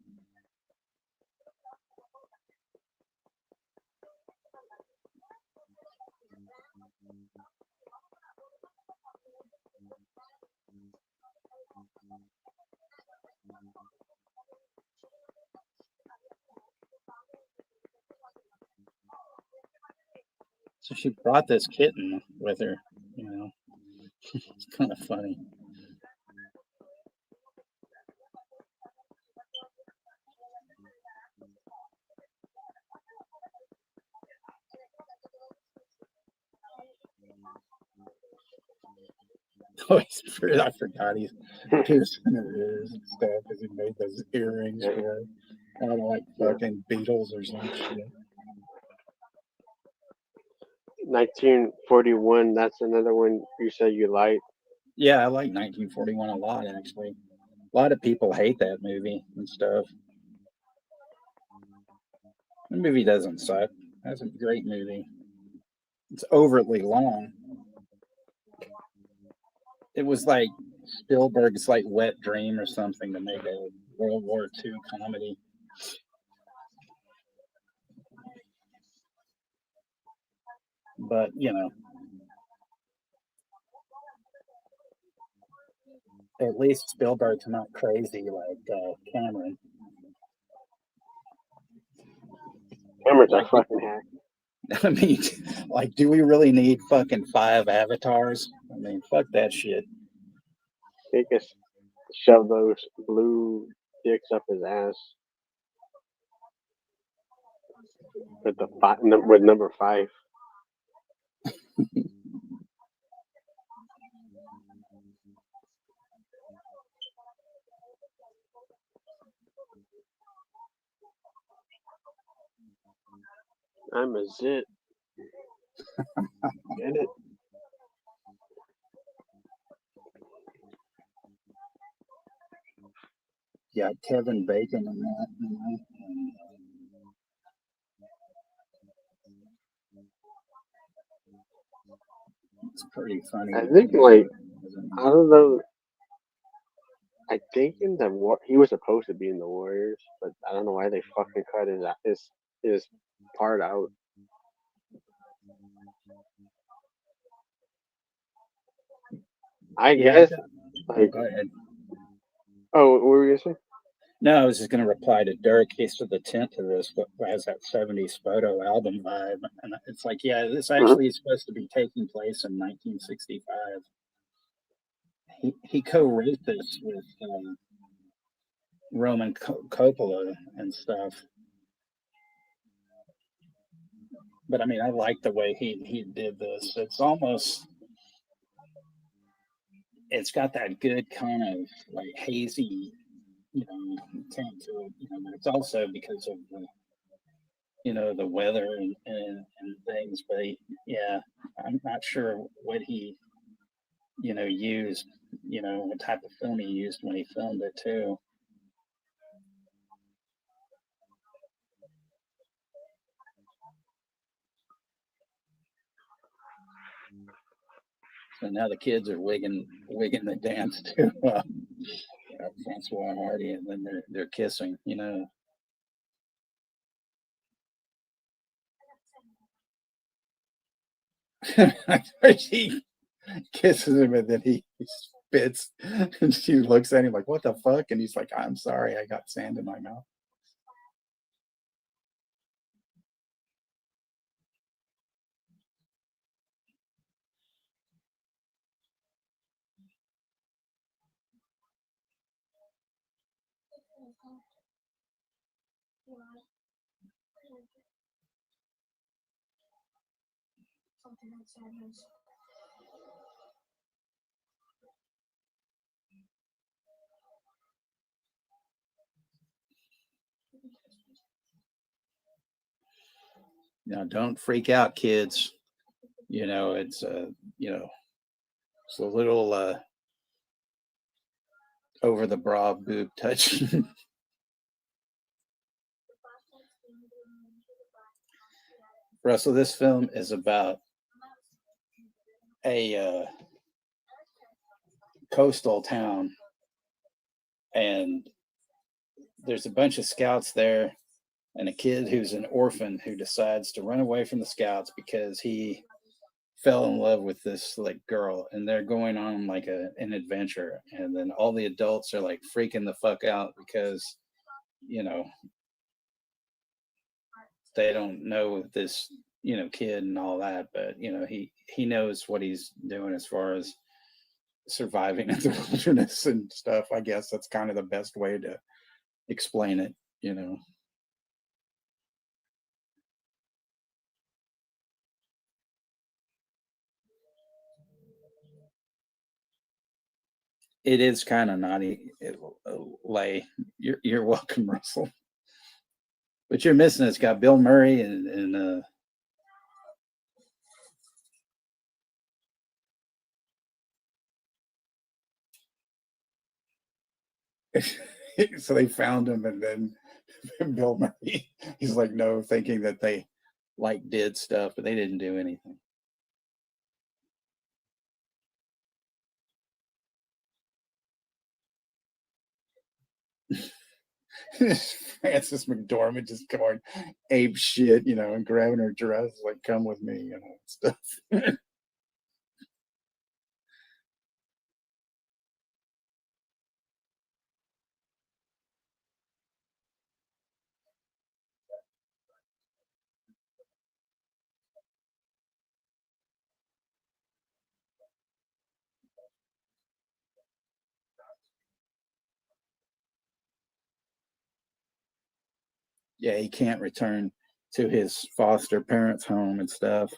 So she brought this kitten with her, It's kind of funny. Oh, I forgot he's piercing her ears and stuff because he made those earrings for her. Kind of like fucking Beatles or some shit. 1941. That's another one you said you liked. Yeah, I like 1941 a lot, actually. A lot of people hate that movie and stuff. The movie doesn't suck. That's a great movie. It's overtly long. It was like Spielberg's like wet dream or something to make a World War II comedy. But at least Spielberg's not crazy like Cameron. Cameron's a fucking hack. I mean, like, do we really need fucking 5 avatars? I mean, fuck that shit. He can shove those blue dicks up his ass with with number 5. I'm a zit. Get it? Yeah, Kevin Bacon and that. It's pretty funny. I think like I don't know. I think in the war he was supposed to be in the Warriors, but I don't know why they fucking cut his part out. I Yeah. guess Oh, like go ahead. oh, what were you gonna say? No, I was just going to reply to Dirk. He said the tint to this has that 70s photo album vibe. And it's like, yeah, this Mhm. actually is supposed to be taking place in 1965. He co-wrote this with Roman Coppola and stuff. But I mean, I like the way he did this. It's got that good kind of like hazy, tint to it, but it's also because of the weather and things. But yeah, I'm not sure what he, used, what type of film he used when he filmed it too. So now the kids are wigging the dance to Francois Hardy, and then they're kissing. She kisses him, and then he spits, and she looks at him like, "What the fuck?" And he's like, "I'm sorry, I got sand in my mouth." Now, don't freak out, kids. It's it's a little over the bra boob touch. Russell, this film is about a coastal town, and there's a bunch of scouts there, and a kid who's an orphan who decides to run away from the scouts because he fell in love with this like girl, and they're going on like an adventure, and then all the adults are like freaking the fuck out because you know they don't know this kid and all that, but he knows what he's doing as far as surviving in the wilderness and stuff. I guess that's kind of the best way to explain it. It is kind of naughty. Lay, you're welcome, Russell. But you're missing. It's got Bill Murray and so they found him, and then Bill Murray, he's like, no, thinking that they like did stuff, but they didn't do anything. Frances McDormand just going ape shit, and grabbing her dress, like, come with me, stuff. Yeah, he can't return to his foster parents' home and stuff.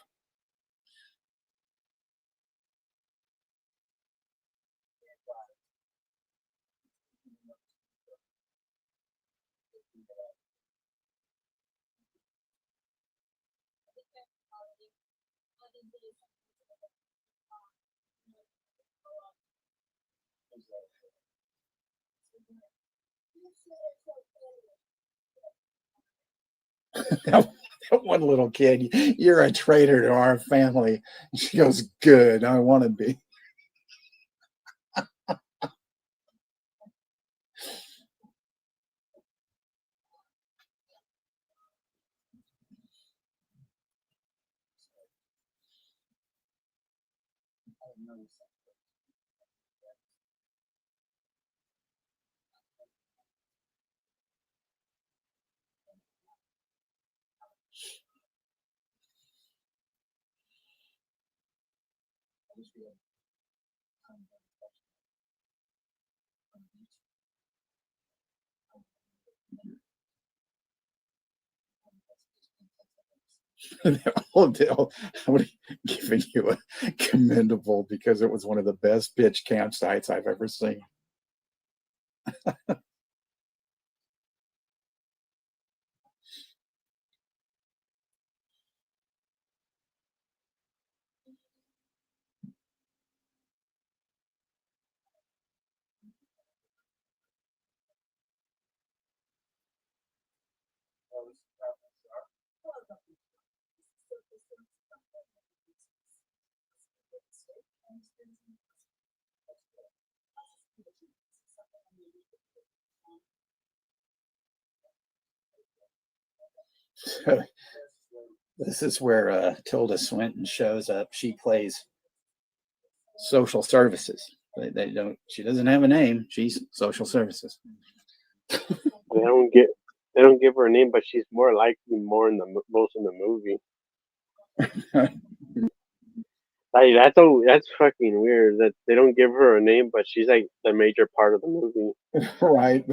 that one little kid, you're a traitor to our family. She goes, good, I want to be. I would have given you a commendable because it was one of the best pitch campsites I've ever seen. So this is where Tilda Swinton shows up. She plays social services. They don't. She doesn't have a name. She's social services. They don't give her a name, but she's more likely most in the movie. Like that's fucking weird that they don't give her a name, but she's like the major part of the movie. Right.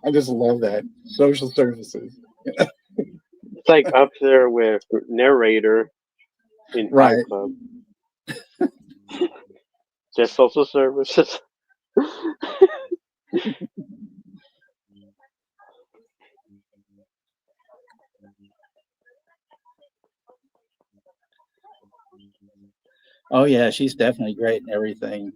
I just love that. Social services. It's like up there with narrator in Fight Right. Club. Just social services. Oh yeah, she's definitely great in everything.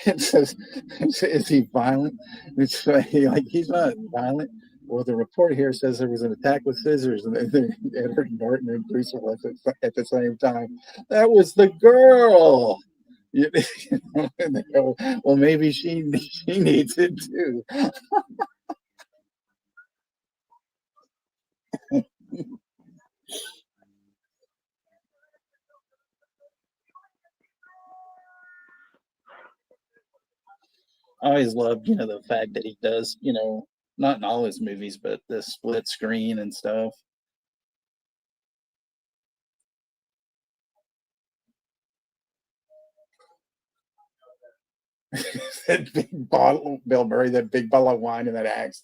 It says, "Is he violent?" It's like he's not violent. Well, the report here says there was an attack with scissors, and then Edward Norton and Bruce Willis at the same time. That was the girl. You know, well, maybe she needs it too. I always loved, the fact that he does, not in all his movies, but the split screen and stuff. That big bottle, Bill Murray, that big bottle of wine and that axe.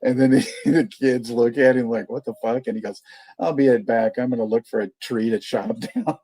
And then the kids look at him like, what the fuck? And he goes, I'll be right back. I'm going to look for a tree to chop down.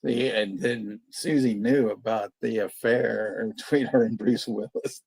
See, and then Susie knew about the affair between her and Bruce Willis.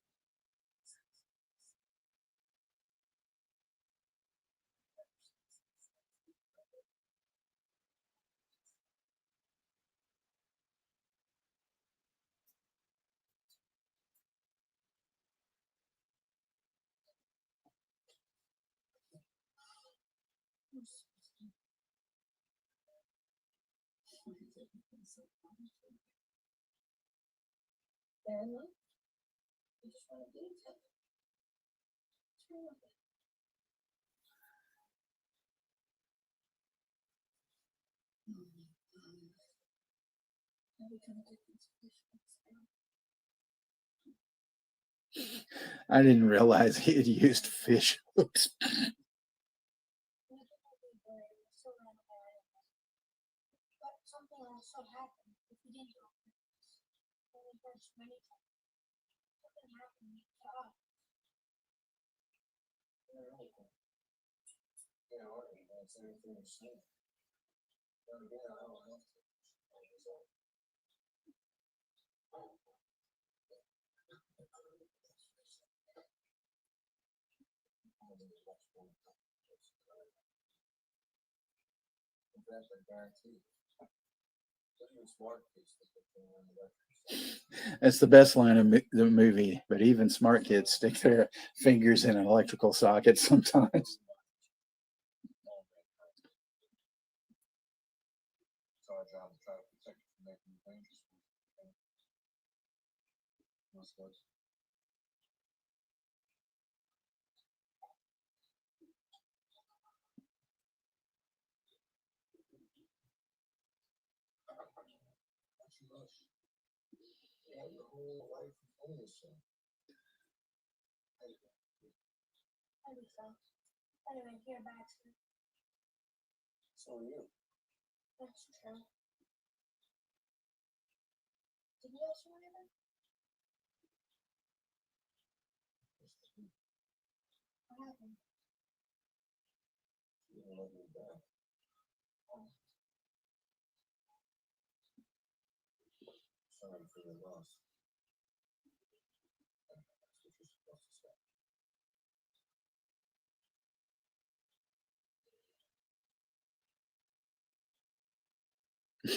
I didn't realize he had used fish hooks. That's the best line of the movie. But even smart kids stick their fingers in an electrical socket sometimes.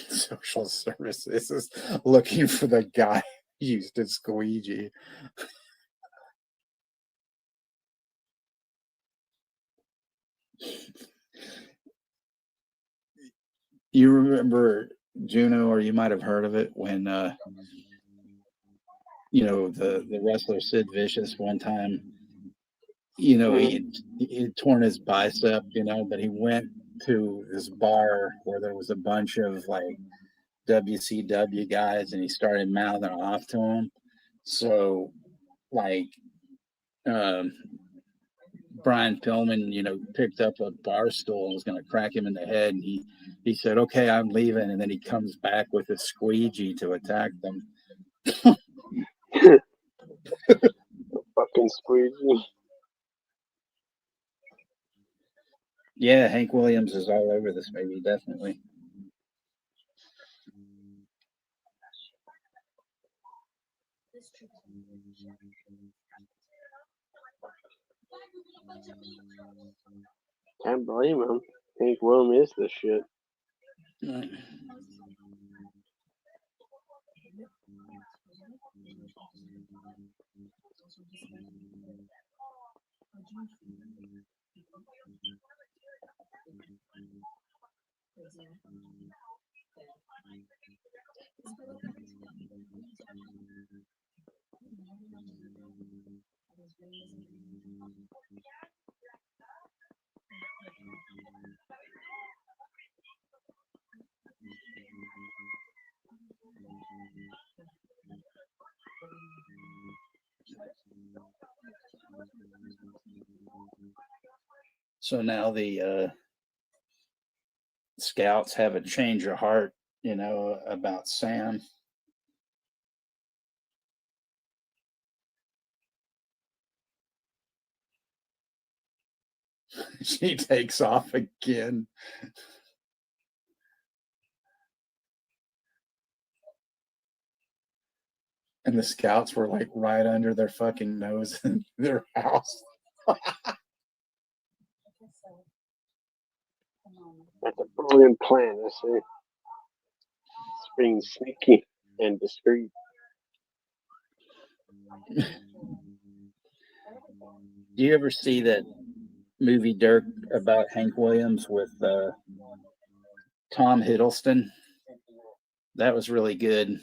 Social services is looking for the guy who used a squeegee. You remember Juno, or you might have heard of it, when the wrestler Sid Vicious one time, he torn his bicep, but he went to this bar where there was a bunch of like WCW guys, and he started mouthing off to them. So like Brian Pillman, picked up a bar stool and was going to crack him in the head, and he said, "Okay, I'm leaving," and then he comes back with a squeegee to attack them. Fucking squeegee. Yeah, Hank Williams is all over this movie, definitely. Can't blame him. Hank Williams is the shit. So now the scouts have a change of heart, about Sam. She takes off again. And the scouts were like right under their fucking nose in their house. That's a brilliant plan, I say. It's being sneaky and discreet. Do you ever see that movie Dirk about Hank Williams with Tom Hiddleston? That was really good.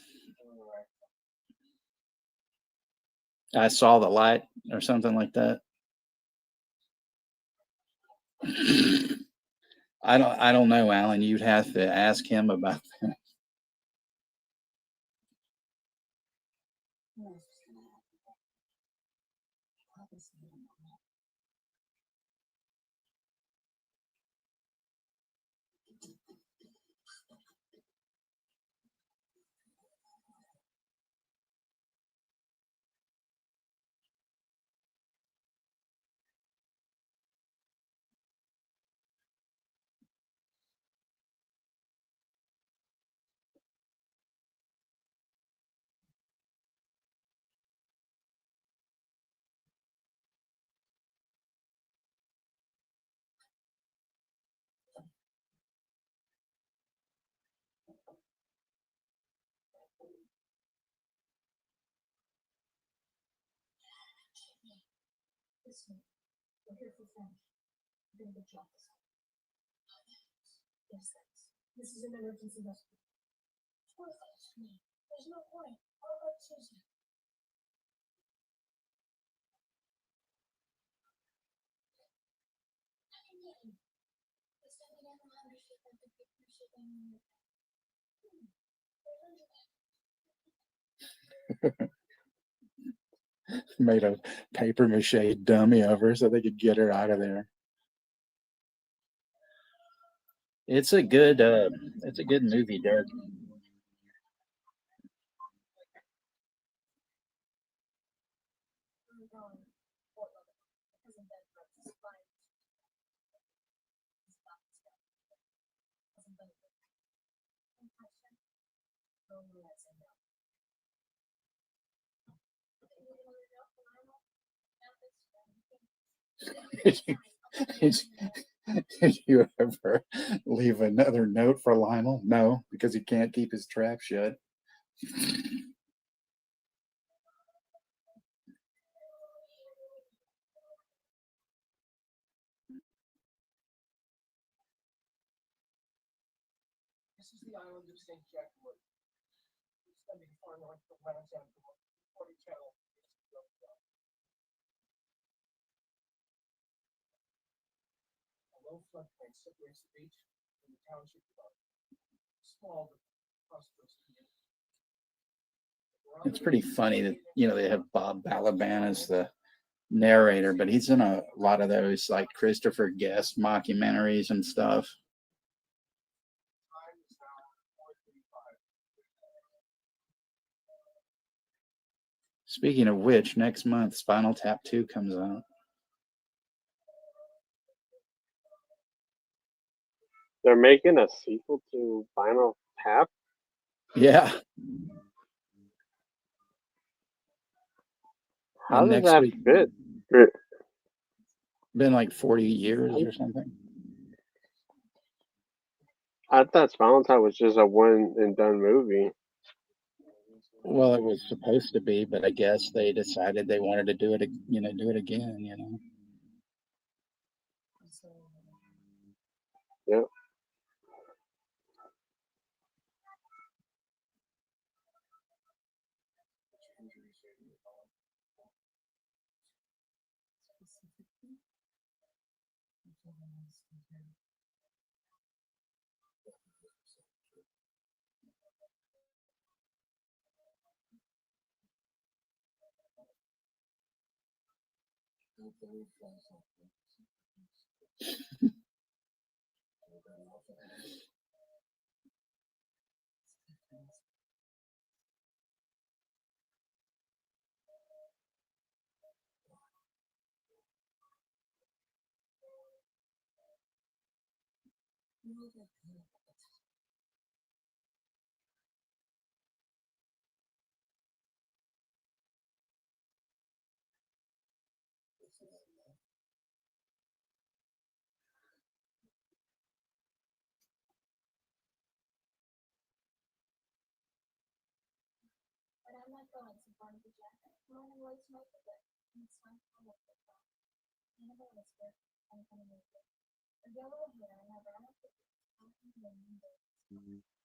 I Saw the Light or something like that. I don't know, Alan. You'd have to ask him about that. Made a paper mache dummy of her so they could get her out of there. It's a good movie, Doug. Did you ever leave another note for Lionel? No, because he can't keep his trap shut. This is the island of St. Jacqueline. Extending far north from Land's End to the Forty Channel. A low floodplain separates the beach from the township park. Small but prosperous community. It's pretty funny that they have Bob Balaban as the narrator, but he's in a lot of those like Christopher Guest mockumentaries and stuff. Time is now 4:35. Speaking of which, next month Spinal Tap 2 comes out. They're making a sequel to Final Tap. Yeah. How And does next that week, fit? been like 40 years or something. I thought Spinal Tap was just a one and done movie. Well, it was supposed to be, but I guess they decided they wanted to do it, do it again, Yep.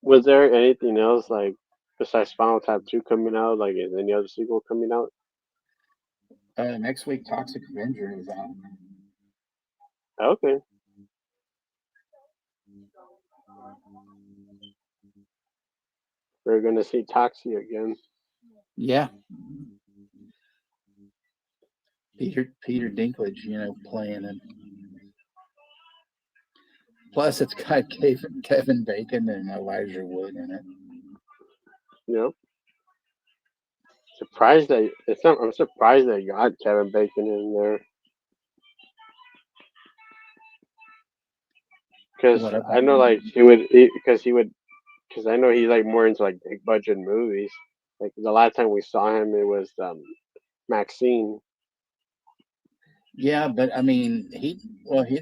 Was there anything else like besides Spinal Tap 2 coming out? Like, is any other sequel coming out? Next week, Toxic Avenger is out. Okay. We're gonna see Toxie again. Yeah. Peter Dinklage, playing it. Plus, it's got Kevin Bacon and Elijah Wood in it. Yep. I'm surprised they got Kevin Bacon in there. Because What I about know, like because I know he's like more into like big budget movies. Like the last time we saw him, it was Maxine. Yeah, but I mean, he'd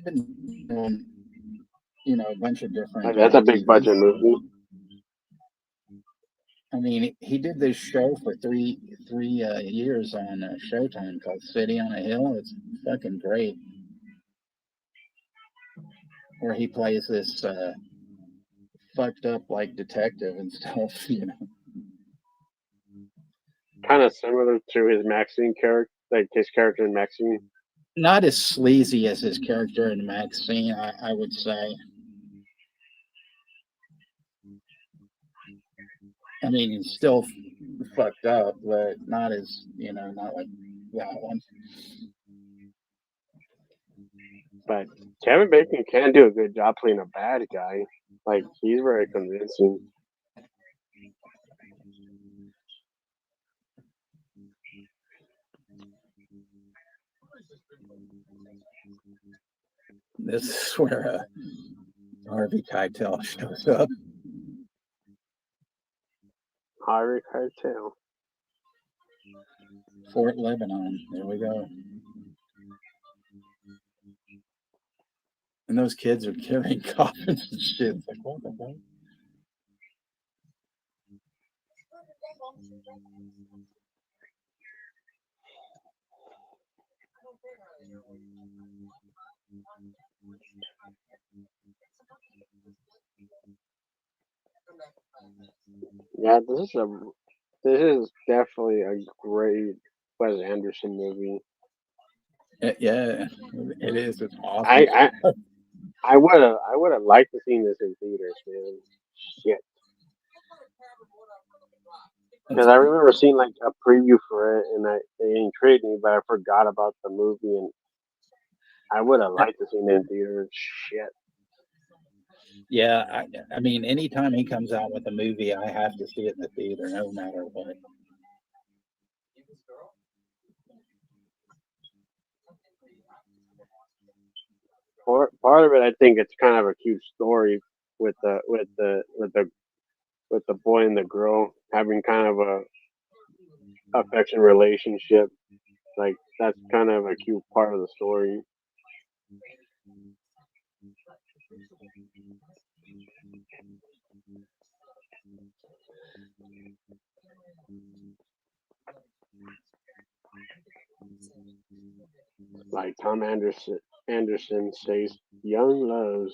been doing, a bunch of different Like, that's a big TV budget movie. I mean, he did this show for three years on Showtime called City on a Hill. It's fucking great. Where he plays this fucked up like detective and stuff, you know. Kind of similar to his Maxine character, like his character in Maxine. Not as sleazy as his character in Maxine, I would say. I mean, he's still fucked up, but not as, you know, not like that one. But Kevin Bacon can do a good job playing a bad guy. Like, he's very convincing. This is where Harvey Keitel shows up. Harvey Keitel. Fort Lebanon. There we go. And those kids are carrying coffins and shit. It's like, what the fuck? Yeah, this is definitely a great Wes Anderson movie. Yeah, it is. It's awesome. I would have liked to seen this in theaters, man. Shit. Because I remember seeing like a preview for it, and it intrigued me, but I forgot about the movie, and I would have liked to see it in theaters. Shit. Yeah, I mean, anytime he comes out with a movie, I have to see it in the theater, no matter what. Part of it, I think it's kind of a cute story with the boy and the girl having kind of a affection relationship. Like, that's kind of a cute part of the story. Like Tom Anderson says, young loves.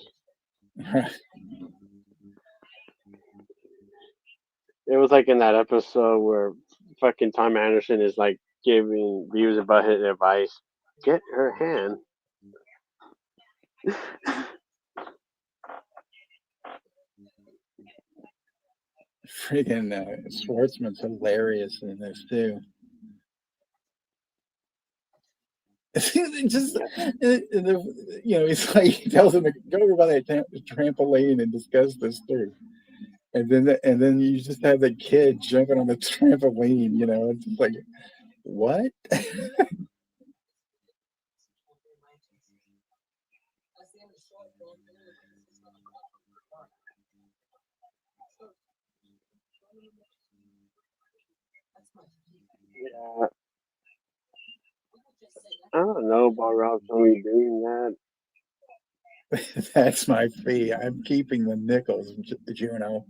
It was like in that episode where fucking Tom Anderson is like giving views about his advice. Get her hand. Friggin' Schwartzman's hilarious in this too. Just you know, he's like, he tells him to go over by that trampoline and discuss this through, and then you just have the kid jumping on the trampoline. You know, it's just like, what? Yeah. I don't know about Rob Zombie doing that. That's my fee. I'm keeping the nickels, Juno.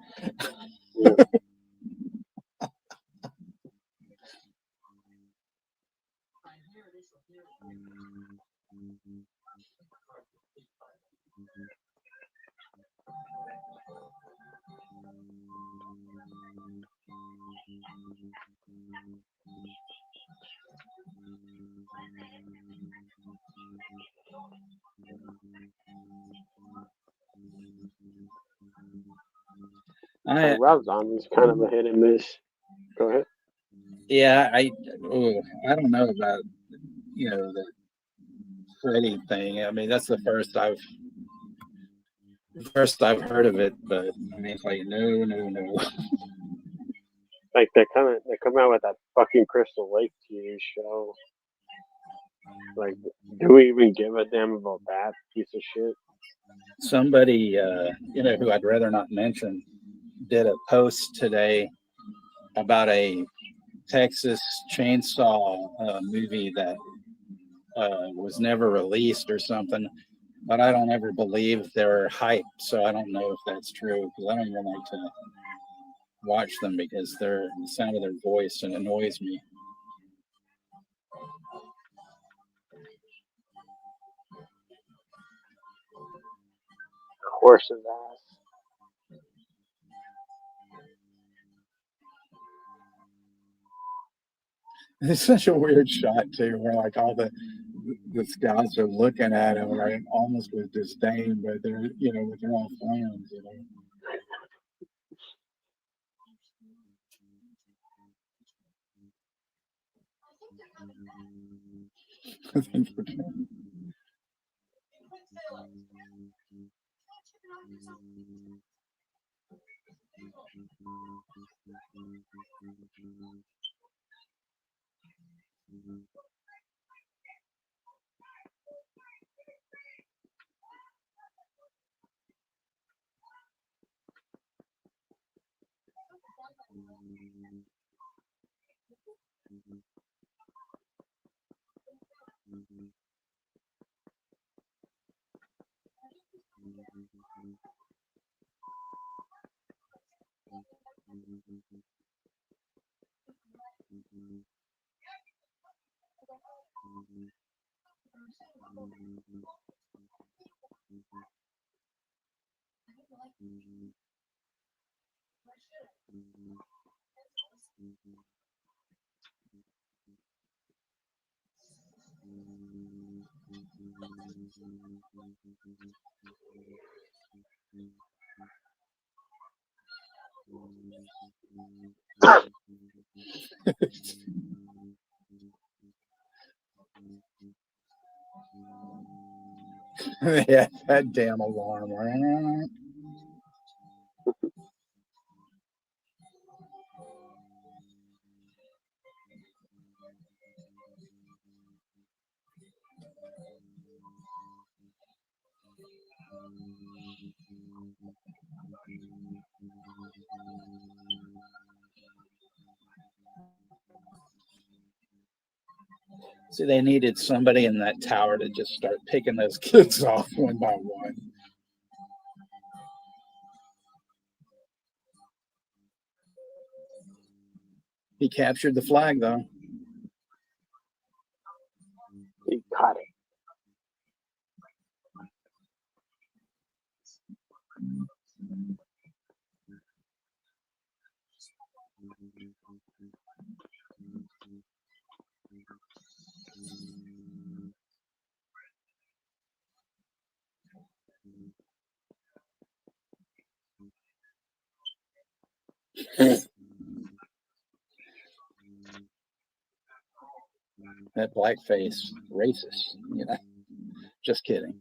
Yeah. Rob Zombie's kind of a hit and miss. Go ahead. Yeah, I don't know about, you know, the Freddy thing. I mean, that's the first I've heard of it, but I mean, it's like no. Like they come out with that fucking Crystal Lake TV show. Like, do we even give a damn about that piece of shit? Somebody, you know, who I'd rather not mention, did a post today about a Texas Chainsaw movie that was never released or something. But I don't ever believe they're hype, so I don't know if that's true because I don't even like to watch them because the sound of their voice and annoys me. Horse's ass. It's such a weird shot too, where like all the scouts are looking at him like almost with disdain, but they're but they're all friends. Thanks for sharing. Yeah, that damn alarm. See, they needed somebody in that tower to just start picking those kids off one by one. He captured the flag, though. He caught it. That blackface, racist. Just kidding.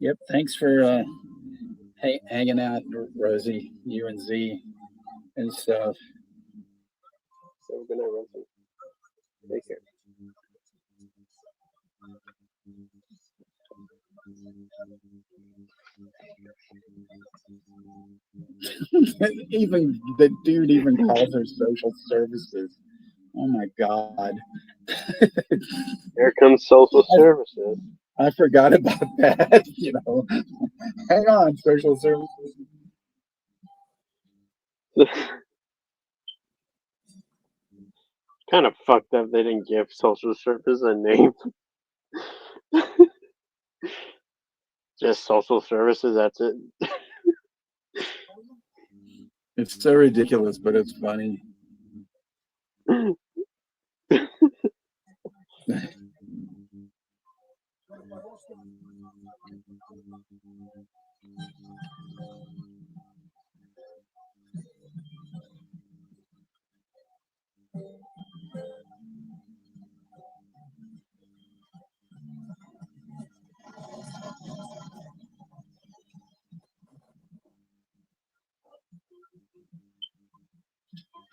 Yep. Thanks for hanging out, Rosie, you and Z and stuff. So we're gonna run some. Take care. Even the dude even calls her social services. Oh my God. Here comes social services. I forgot about that. Hang on, social services. Kind of fucked up they didn't give social service a name. Just social services, that's it. It's so ridiculous, but it's funny.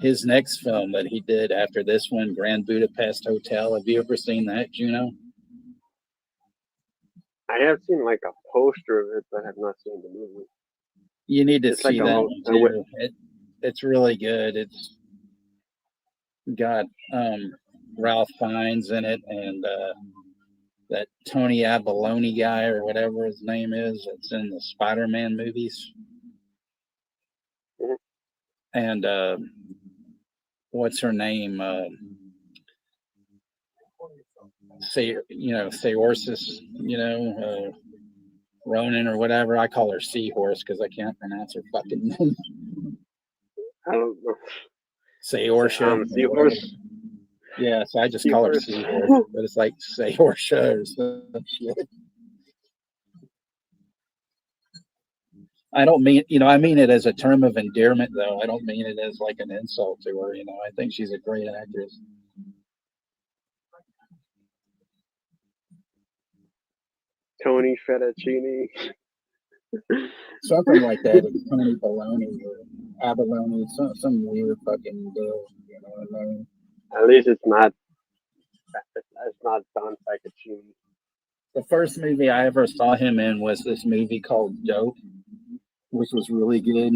his next film that he did after this one, Grand Budapest Hotel. Have you ever seen that, Juno? I have seen like a poster of it, but I have not seen the movie. You need to It's see like that one too. It's really good. It's got Ralph Fiennes in it, and that Tony Abalone guy or whatever his name is. It's in the Spider-Man movies. Mhm. And what's her name? Seahorses. Ronan or whatever. I call her Seahorse because I can't pronounce her fucking name. I don't know. Seahorse. Seahorse. Yeah, so I just call her Seahorse, but it's like Seahorse or some shit. I don't mean, I mean it as a term of endearment, though. I don't mean it as like an insult to her. I think she's a great actress. Tony Fettuccine. Something like that. It's Tony Baloney or Abalone, some weird fucking deal. You know what I mean? At least it's not Don Fettuccine. The first movie I ever saw him in was this movie called Dope, which was really good.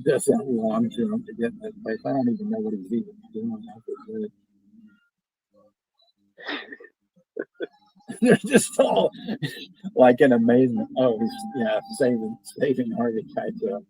That's that long jump to get in that place. I don't even know what he's even doing. They're just all like in amazement. Oh, he's saving Harvey Keitel.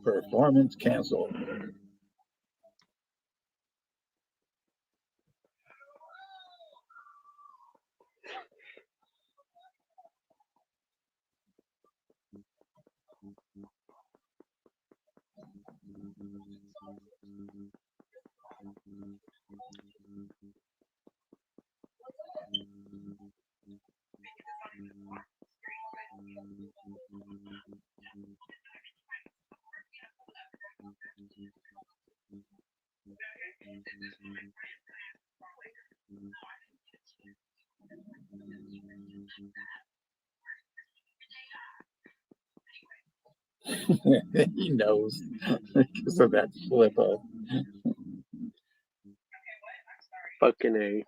Performance canceled. He knows because of that flip up. Fucking A.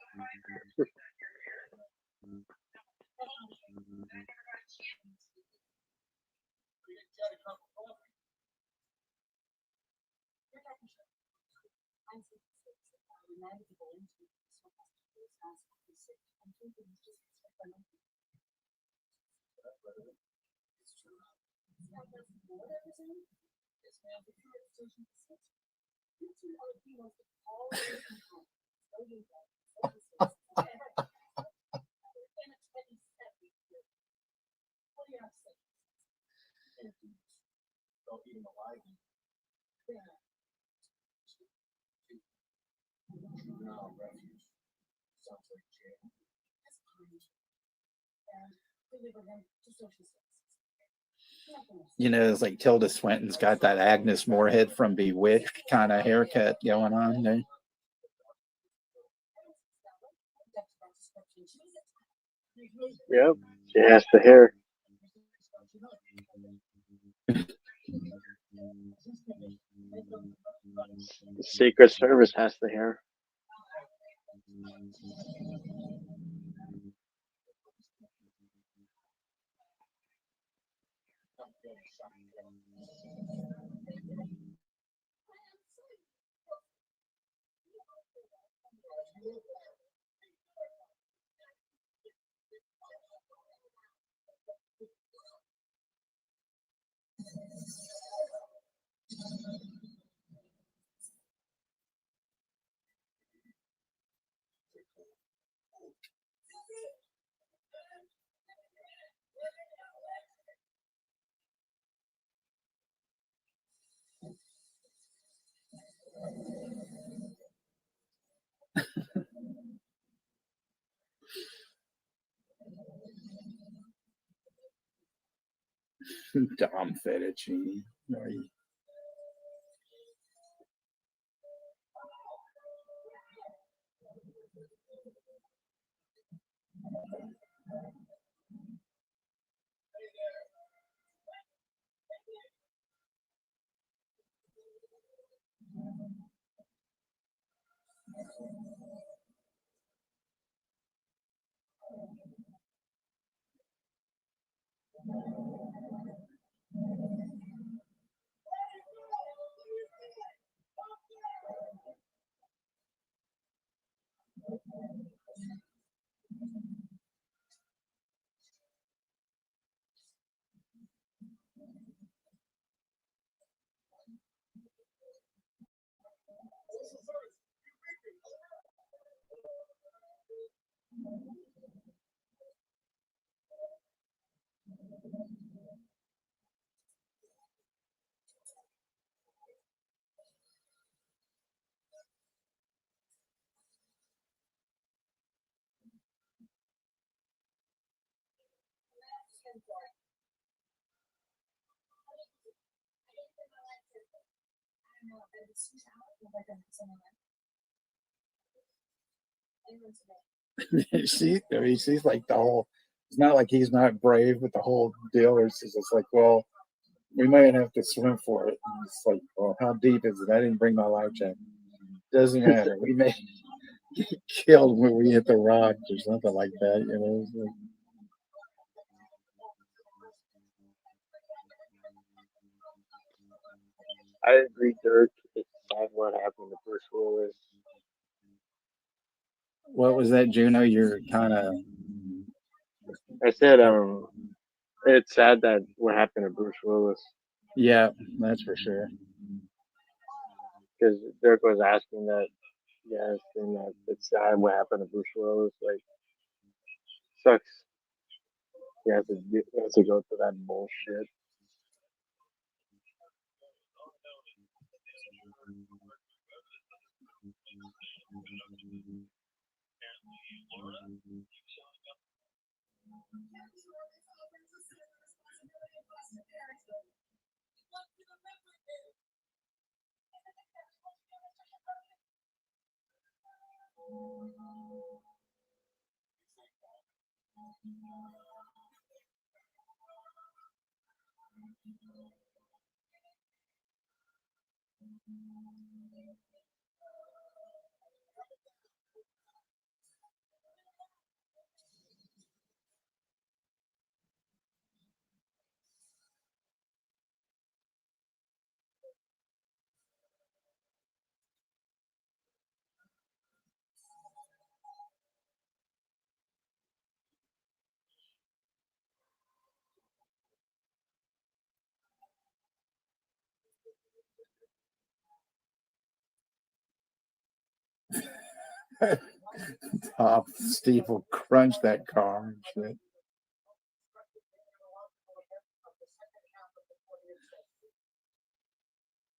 It's like Tilda Swinton's got that Agnes Moorehead from Bewitched kind of haircut going on there. Yep, she has the hair. The Secret Service has the hair. Dom Fettuccine. She's like the whole. It's not like he's not brave with the whole deal. It's just like, well, we might have to swim for it. And it's like, well, how deep is it? I didn't bring my life jacket. Doesn't matter. We may get killed when we hit the rocks or something like that. It's like, I agree, Dirk. It's sad what happened to Bruce Willis. what was that, Juno? You're kind of. I said, it's sad that what happened to Bruce Willis. Yeah, that's for sure. Because Dirk was asking that, yes, and that it's sad what happened to Bruce Willis. Like, sucks. He has to go through that bullshit. Steve will crunch that car and shit.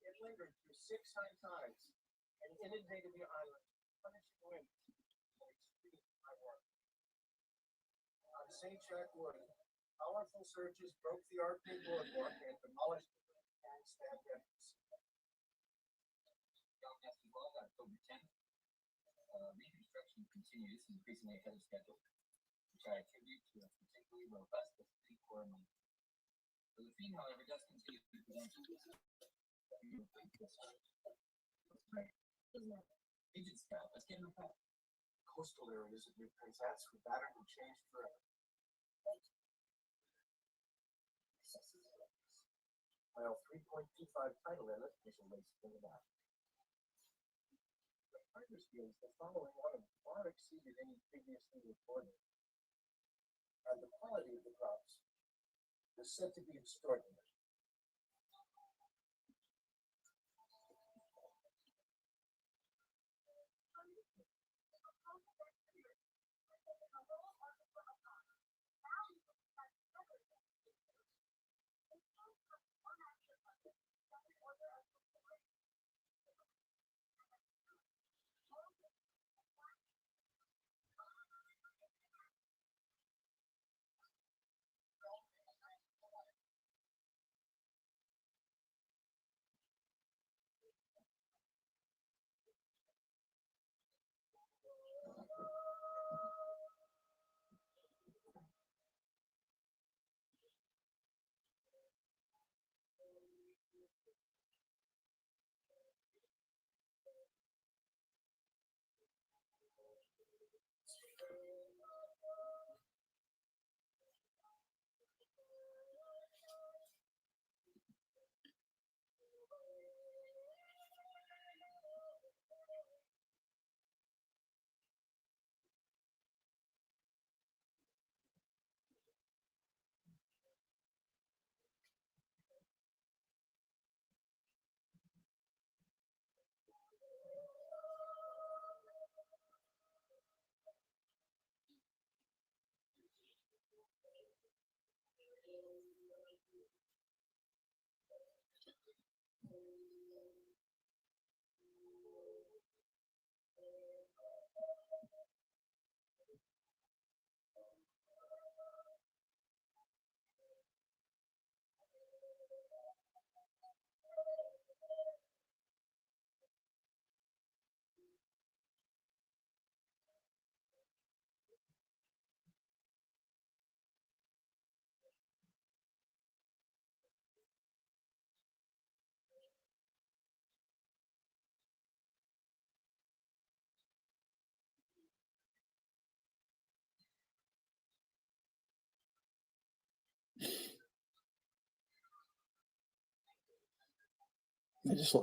It lingered through 6 high tides and inundated the island, punishing winds and extreme high water. On St. Jack Wood, powerful surges broke the arcade boardwalk and demolished the handstand entrance. October 10th. Reconstruction continues increasingly ahead of schedule, which I attribute to a particularly robust pre-core month. So the theme, however, does continue to present Agent Scout, let's get in the back. Coastal areas of New Penzance were battered and changed forever. While 3.25 tidal limit is erased in the map. The Partners feels the following autumn far exceeded any previously reported, and the quality of the crops is said to be extraordinary.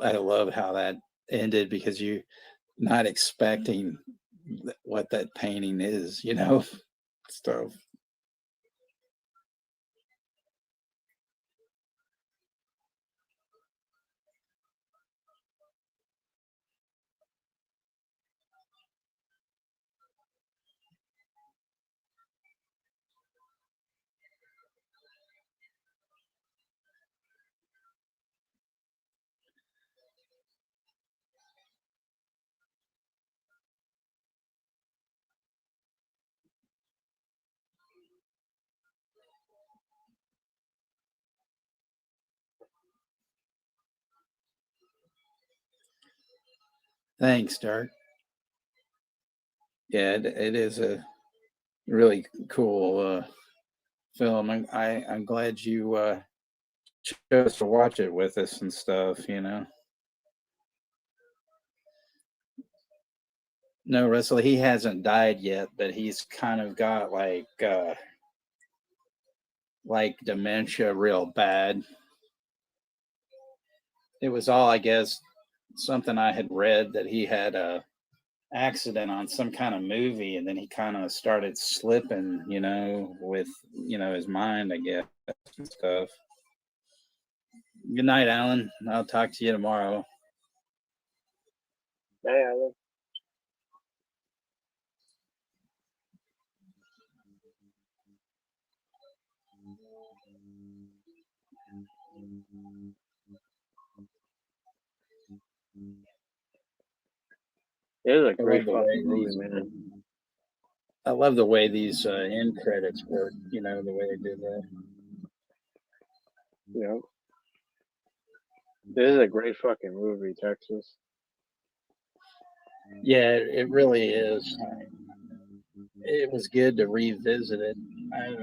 I love how that ended because you're not expecting what that painting is, you know. So thanks, Dirk. Yeah, it is a really cool film. I'm glad you chose to watch it with us and stuff. You know. No, Russell, he hasn't died yet, but he's kind of got like dementia real bad. It was all, I guess, something I had read that he had a accident on some kind of movie, and then he kind of started slipping, you know, with his mind, I guess, and stuff. Good night, Alan. I'll talk to you tomorrow. Hey, Alan. It is a I great love the way fucking movie, these. man. I love the way these end credits work. You know, the way they do that. You know, this is a great fucking movie, Texas. Yeah, it really is. It was good to revisit it. I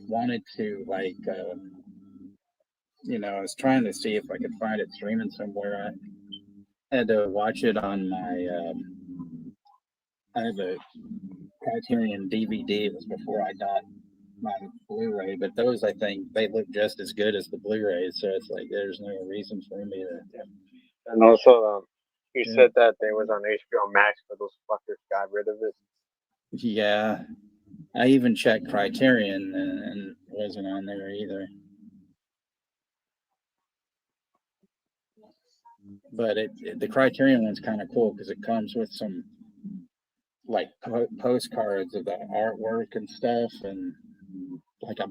wanted to I was trying to see if I could find it streaming somewhere. I had to watch it on my. I have a Criterion DVD. It was before I got my Blu-ray, but those I think they look just as good as the Blu-rays. So it's like there's no reason for me to. And also, you Yeah. said that they was on HBO Max, but those fuckers got rid of it. Yeah, I even checked Criterion and it wasn't on there either. But the Criterion one's kind of cool because it comes with some like postcards of the artwork and stuff, and like a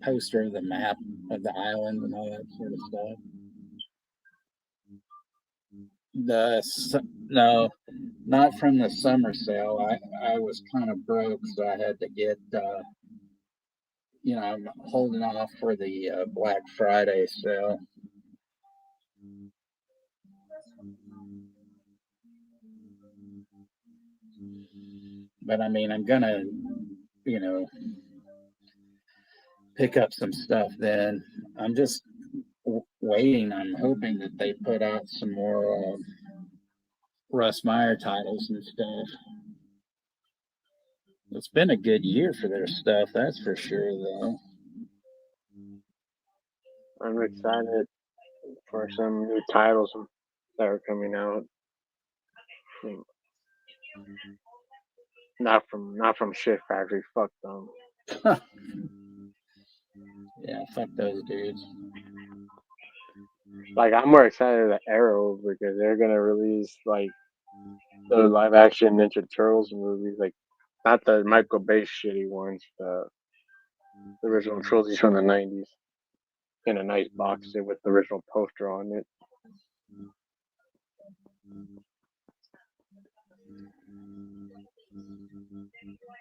poster of the map of the island and all that sort of stuff. No, not from the summer sale. I was kind of broke, so I had to get. I'm holding off for the Black Friday sale. But I mean, I'm gonna, you know, pick up some stuff then. I'm just waiting. I'm hoping that they put out some more Russ Meyer titles and stuff. It's been a good year for their stuff, that's for sure, though. I'm excited for some new titles that are coming out. Not from Shit Factory. Fuck them. Yeah, fuck those dudes. Like, I'm more excited at Arrow because they're gonna release like the live action Ninja Turtles movies, like not the Michael Bay shitty ones, the original trilogies from the '90s, in a nice box set with the original poster on it.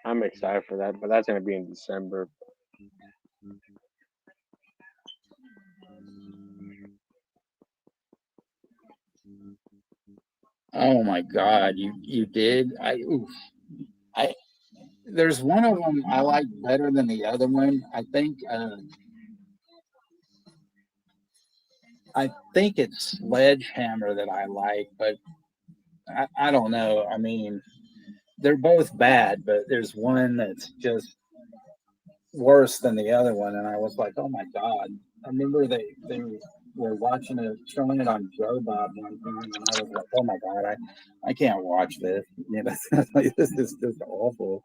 I'm excited for that, but that's gonna be in December. Oh my God, you did? I there's one of them I like better than the other one. I think it's Sledgehammer that I like, but I don't know. I mean, they're both bad, but there's one that's just worse than the other one, and I was like, oh my God. I remember they were watching it, showing it on Joe Bob one time, and I was like, oh my god, I can't watch this. You know, like, this is just awful.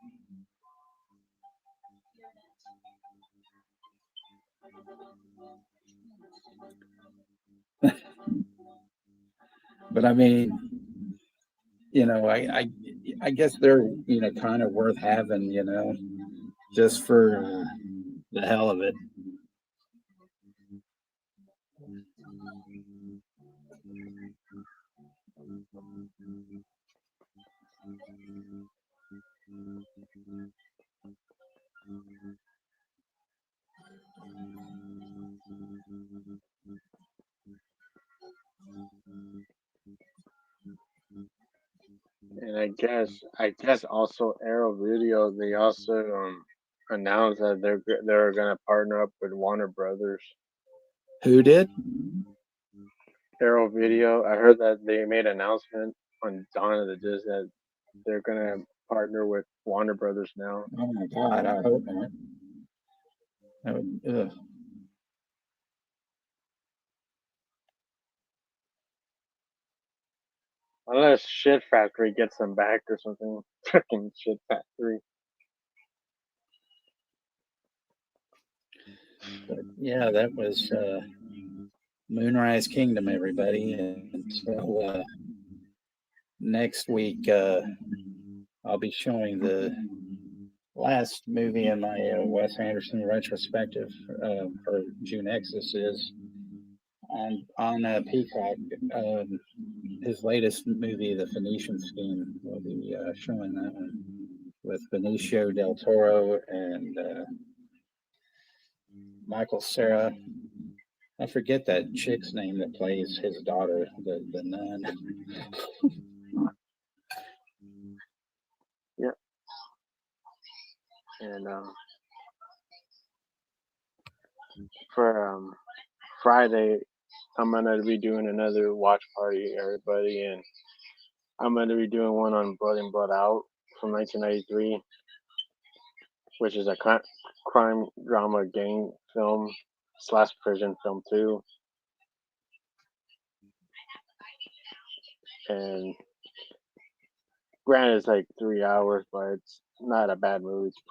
But I mean, you know, I guess they're, you know, kind of worth having, you know, just for the hell of it. And I guess also Arrow Video, they also announced that they're gonna partner up with Warner Brothers. Who did? Arrow Video. I heard that they made an announcement on Dawn of the Disc that they're gonna partner with Warner Brothers now. Oh my god, I hope not. That would, ugh. Unless Shit Factory gets them back or something. Fucking Shit Factory. But yeah, that was Moonrise Kingdom, everybody. And so next week, I'll be showing the last movie in my Wes Anderson retrospective for JuneXas is on Peacock. His latest movie, The Phoenician Scheme, will be showing that one with Benicio del Toro and Michael Cera. I forget that chick's name that plays his daughter, the nun. Yep. And for Friday, I'm gonna be doing another watch party, everybody, and I'm gonna be doing one on Blood In Blood Out from 1993, which is a crime drama gang film / prison film too. And granted, it's like 3 hours, but it's not a bad movie. It's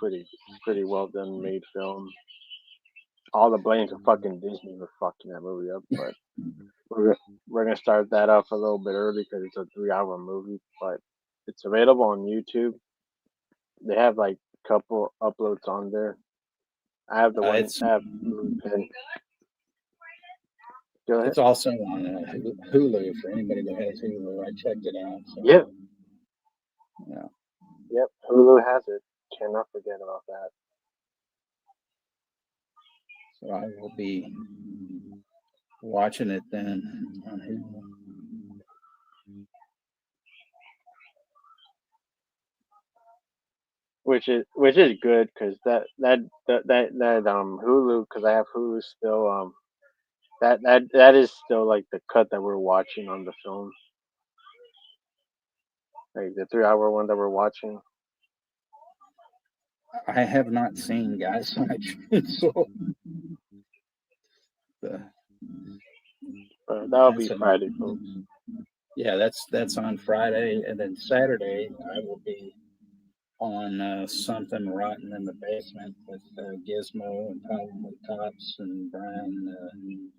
pretty well done made film. All the blame to fucking Disney for fucking that movie up, but we're gonna start that off a little bit early because it's a 3 hour movie, but it's available on YouTube. They have like a couple uploads on there. I have the one. It's I have Movie Pin. Go ahead. it's also on Hulu for anybody that has Hulu. I checked it out. So, Yep. yeah. Yep. Hulu has it. Cannot forget about that. So I will be watching it then on Hulu. Which is good because that Hulu, because I have Hulu still, that is still like the cut that we're watching on the film, like the 3 hour one that we're watching. I have not seen Guys on a Chainsaw. That'll be That's Friday, folks. Yeah, that's on Friday, and then Saturday I will be on Something Rotten in the Basement with Gizmo and Probably Tops and Brian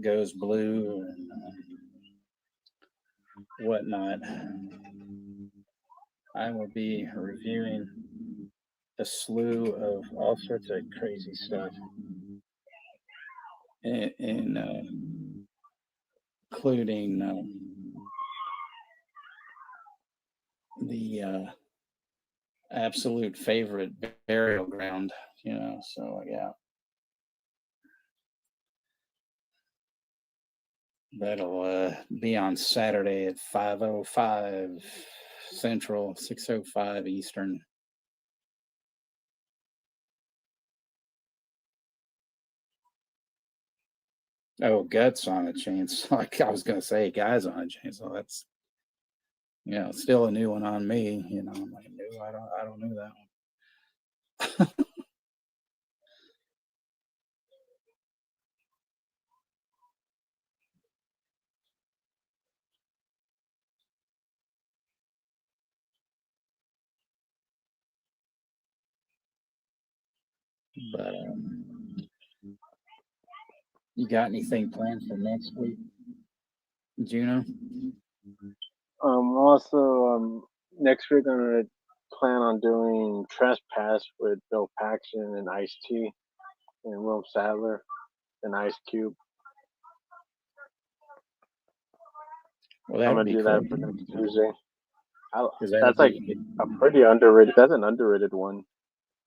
Goes Blue and whatnot. I will be reviewing a slew of all sorts of crazy stuff, including the absolute favorite Burial Ground, you know. So yeah, that'll be on Saturday at 5:05 Central, 6:05 Eastern. Oh, Guts on a Chainsaw. Like I was gonna say, Guys on a Chainsaw. That's, you know, still a new one on me. You know, I'm like, no, I don't know that one. But you got anything planned for next week, Juno? Also, next week I'm gonna plan on doing Trespass with Bill Paxton and Ice T and Will Sadler and Ice Cube. Well, I'm that'd gonna be do cool. that for next Tuesday. 'Cause that'll That's like be, a pretty underrated. That's an underrated one.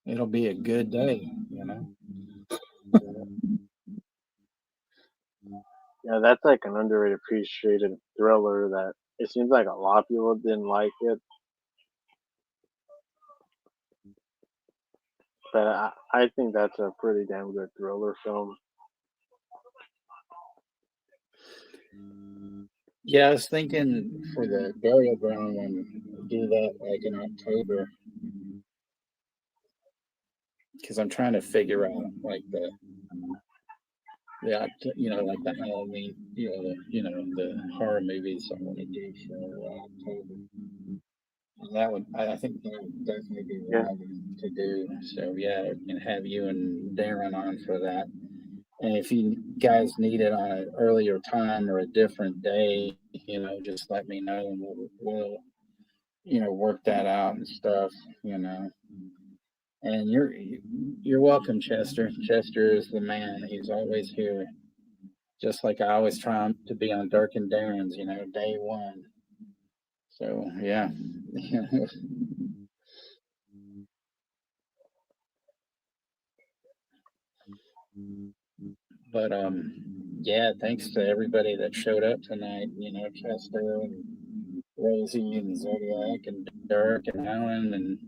it'll be a good day, you know. Yeah, that's like an underrated, appreciated thriller that it seems like a lot of people didn't like it, but I think that's a pretty damn good thriller film. Yeah, I was thinking for the burial ground one, do that like in October, because I'm trying to figure out like the you know, like the Halloween, the horror movies I want to do for October. And that would, I think that would definitely be Yeah. one to do. So yeah, I can have you and Darren on for that. And if you guys need it on an earlier time or a different day, you know, just let me know and we'll work that out and stuff, you know. And you're welcome, Chester. Chester is the man. He's always here. Just like I always try to be on Dirk and Darren's, you know, day one. So yeah. But yeah, thanks to everybody that showed up tonight, you know, Chester and Rosie and Zodiac and Dirk and Alan and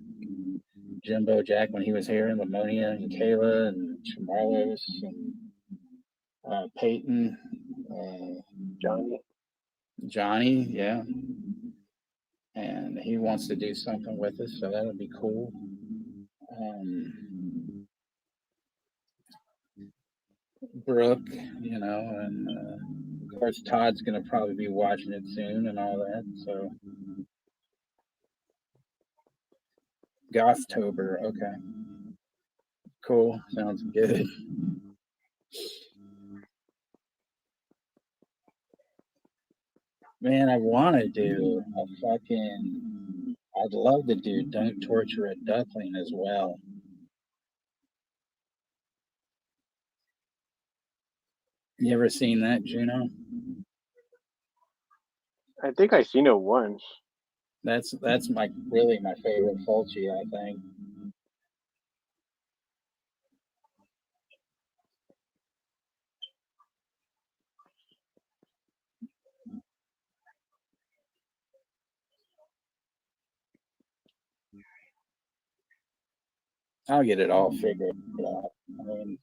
Jimbo Jack when he was here, and Lamonia and Kayla and Chamarlos and Peyton, Johnny, yeah. And he wants to do something with us, so that'll be cool. Brooke, you know, and of course Todd's gonna probably be watching it soon and all that. So Gothtober, okay, cool, sounds good. Man, I want to do a fucking. I'd love to do Don't Torture a Duckling as well. You ever seen that, Juno? I think I seen it once. That's really my favorite Fulci, I think. I'll get it all figured out. I mean,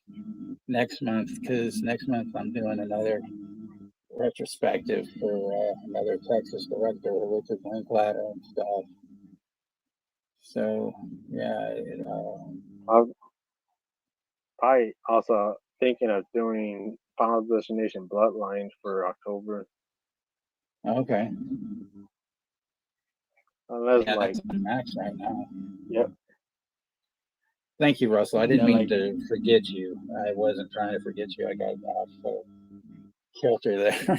next month, because next month I'm doing another retrospective for another Texas director, Richard Linklater and stuff. So yeah, I'm probably also thinking of doing Final Destination Bloodlines for October. Okay. Unless yeah, like that's on Max right now. Yep. Thank you, Russell. I didn't mean like, to forget you. I wasn't trying to forget you. I got off kilter there.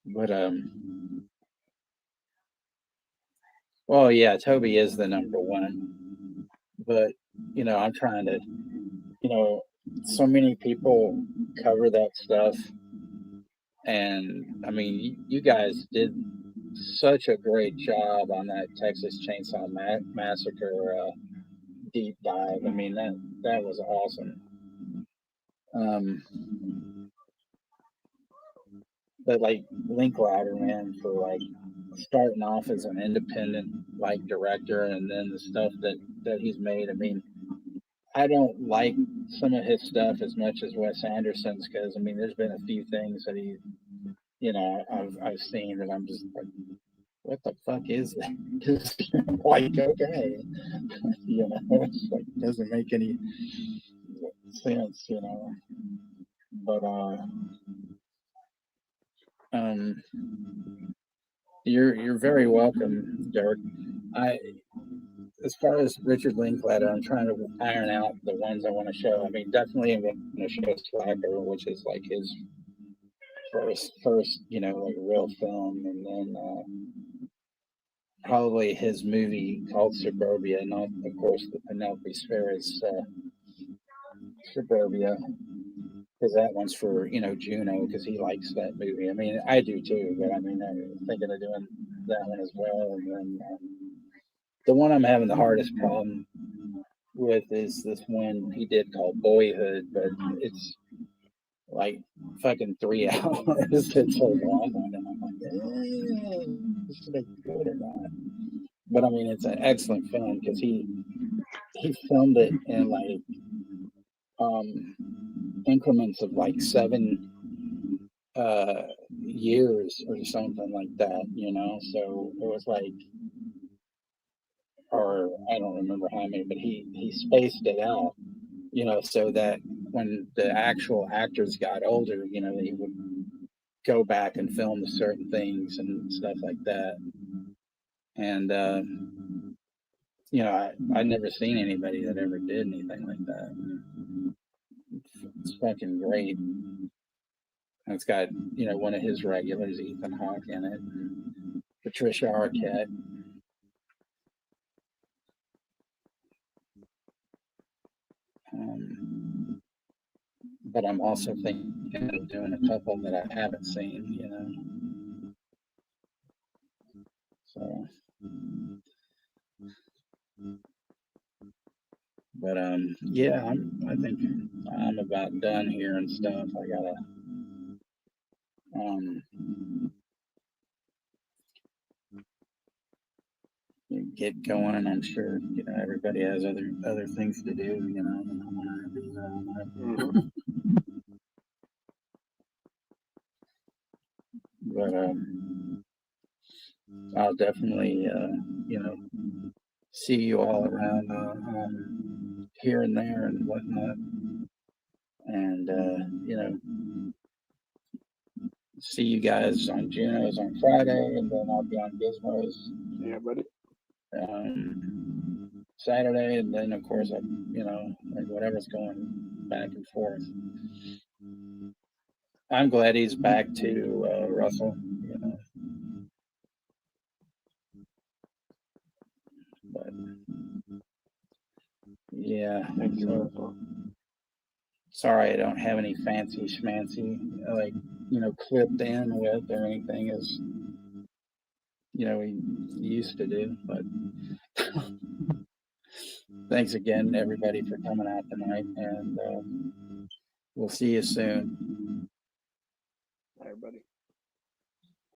But well, yeah, Toby is the number one. But you know, I'm trying to, you know, so many people cover that stuff, and I mean, you guys did such a great job on that Texas Chainsaw Massacre deep dive. I mean, that was awesome. But like Linklater, man, for like starting off as an independent like director, and then the stuff that he's made. I mean, I don't like some of his stuff as much as Wes Anderson's, because I mean, there's been a few things that he, you know, I've seen that I'm just like, what the fuck is that? Just like, okay, you know, it's like doesn't make any sense, you know. But You're very welcome, Dirk. As far as Richard Linklater, I'm trying to iron out the ones I want to show. I mean, definitely I'm going to show Slacker, which is like his first, like real film, and then probably his movie called Suburbia, not of course the Penelope Spheres Suburbia, because that one's for Juno, because he likes that movie. I mean, I do too, but I mean, I'm thinking of doing that one as well, and then. The one I'm having the hardest problem with is this one he did called Boyhood, but it's like fucking 3 hours. It's so long, and I'm like, is it good or not? But I mean, it's an excellent film because he filmed it in like increments of like 7 years or something like that, So it was like. Or I don't remember how many, but he spaced it out, so that when the actual actors got older, they would go back and film certain things and stuff like that. And I'd never seen anybody that ever did anything like that. It's fucking great. And it's got one of his regulars, Ethan Hawke, in it, and Patricia Arquette. But I'm also thinking of doing a couple that I haven't seen, So, but yeah, I think I'm about done here and stuff. I gotta get going, and I'm sure everybody has other things to do, But I'll definitely see you all around here and there and whatnot, and see you guys on JuneXas on Friday, and then I'll be on Gizmos. Yeah, buddy. Saturday, and then of course like whatever's going back and forth. I'm glad he's back to Russell. But yeah, so, sorry I don't have any fancy schmancy like clipped in with or anything as we used to do. But thanks again, everybody, for coming out tonight, and we'll see you soon. Everybody.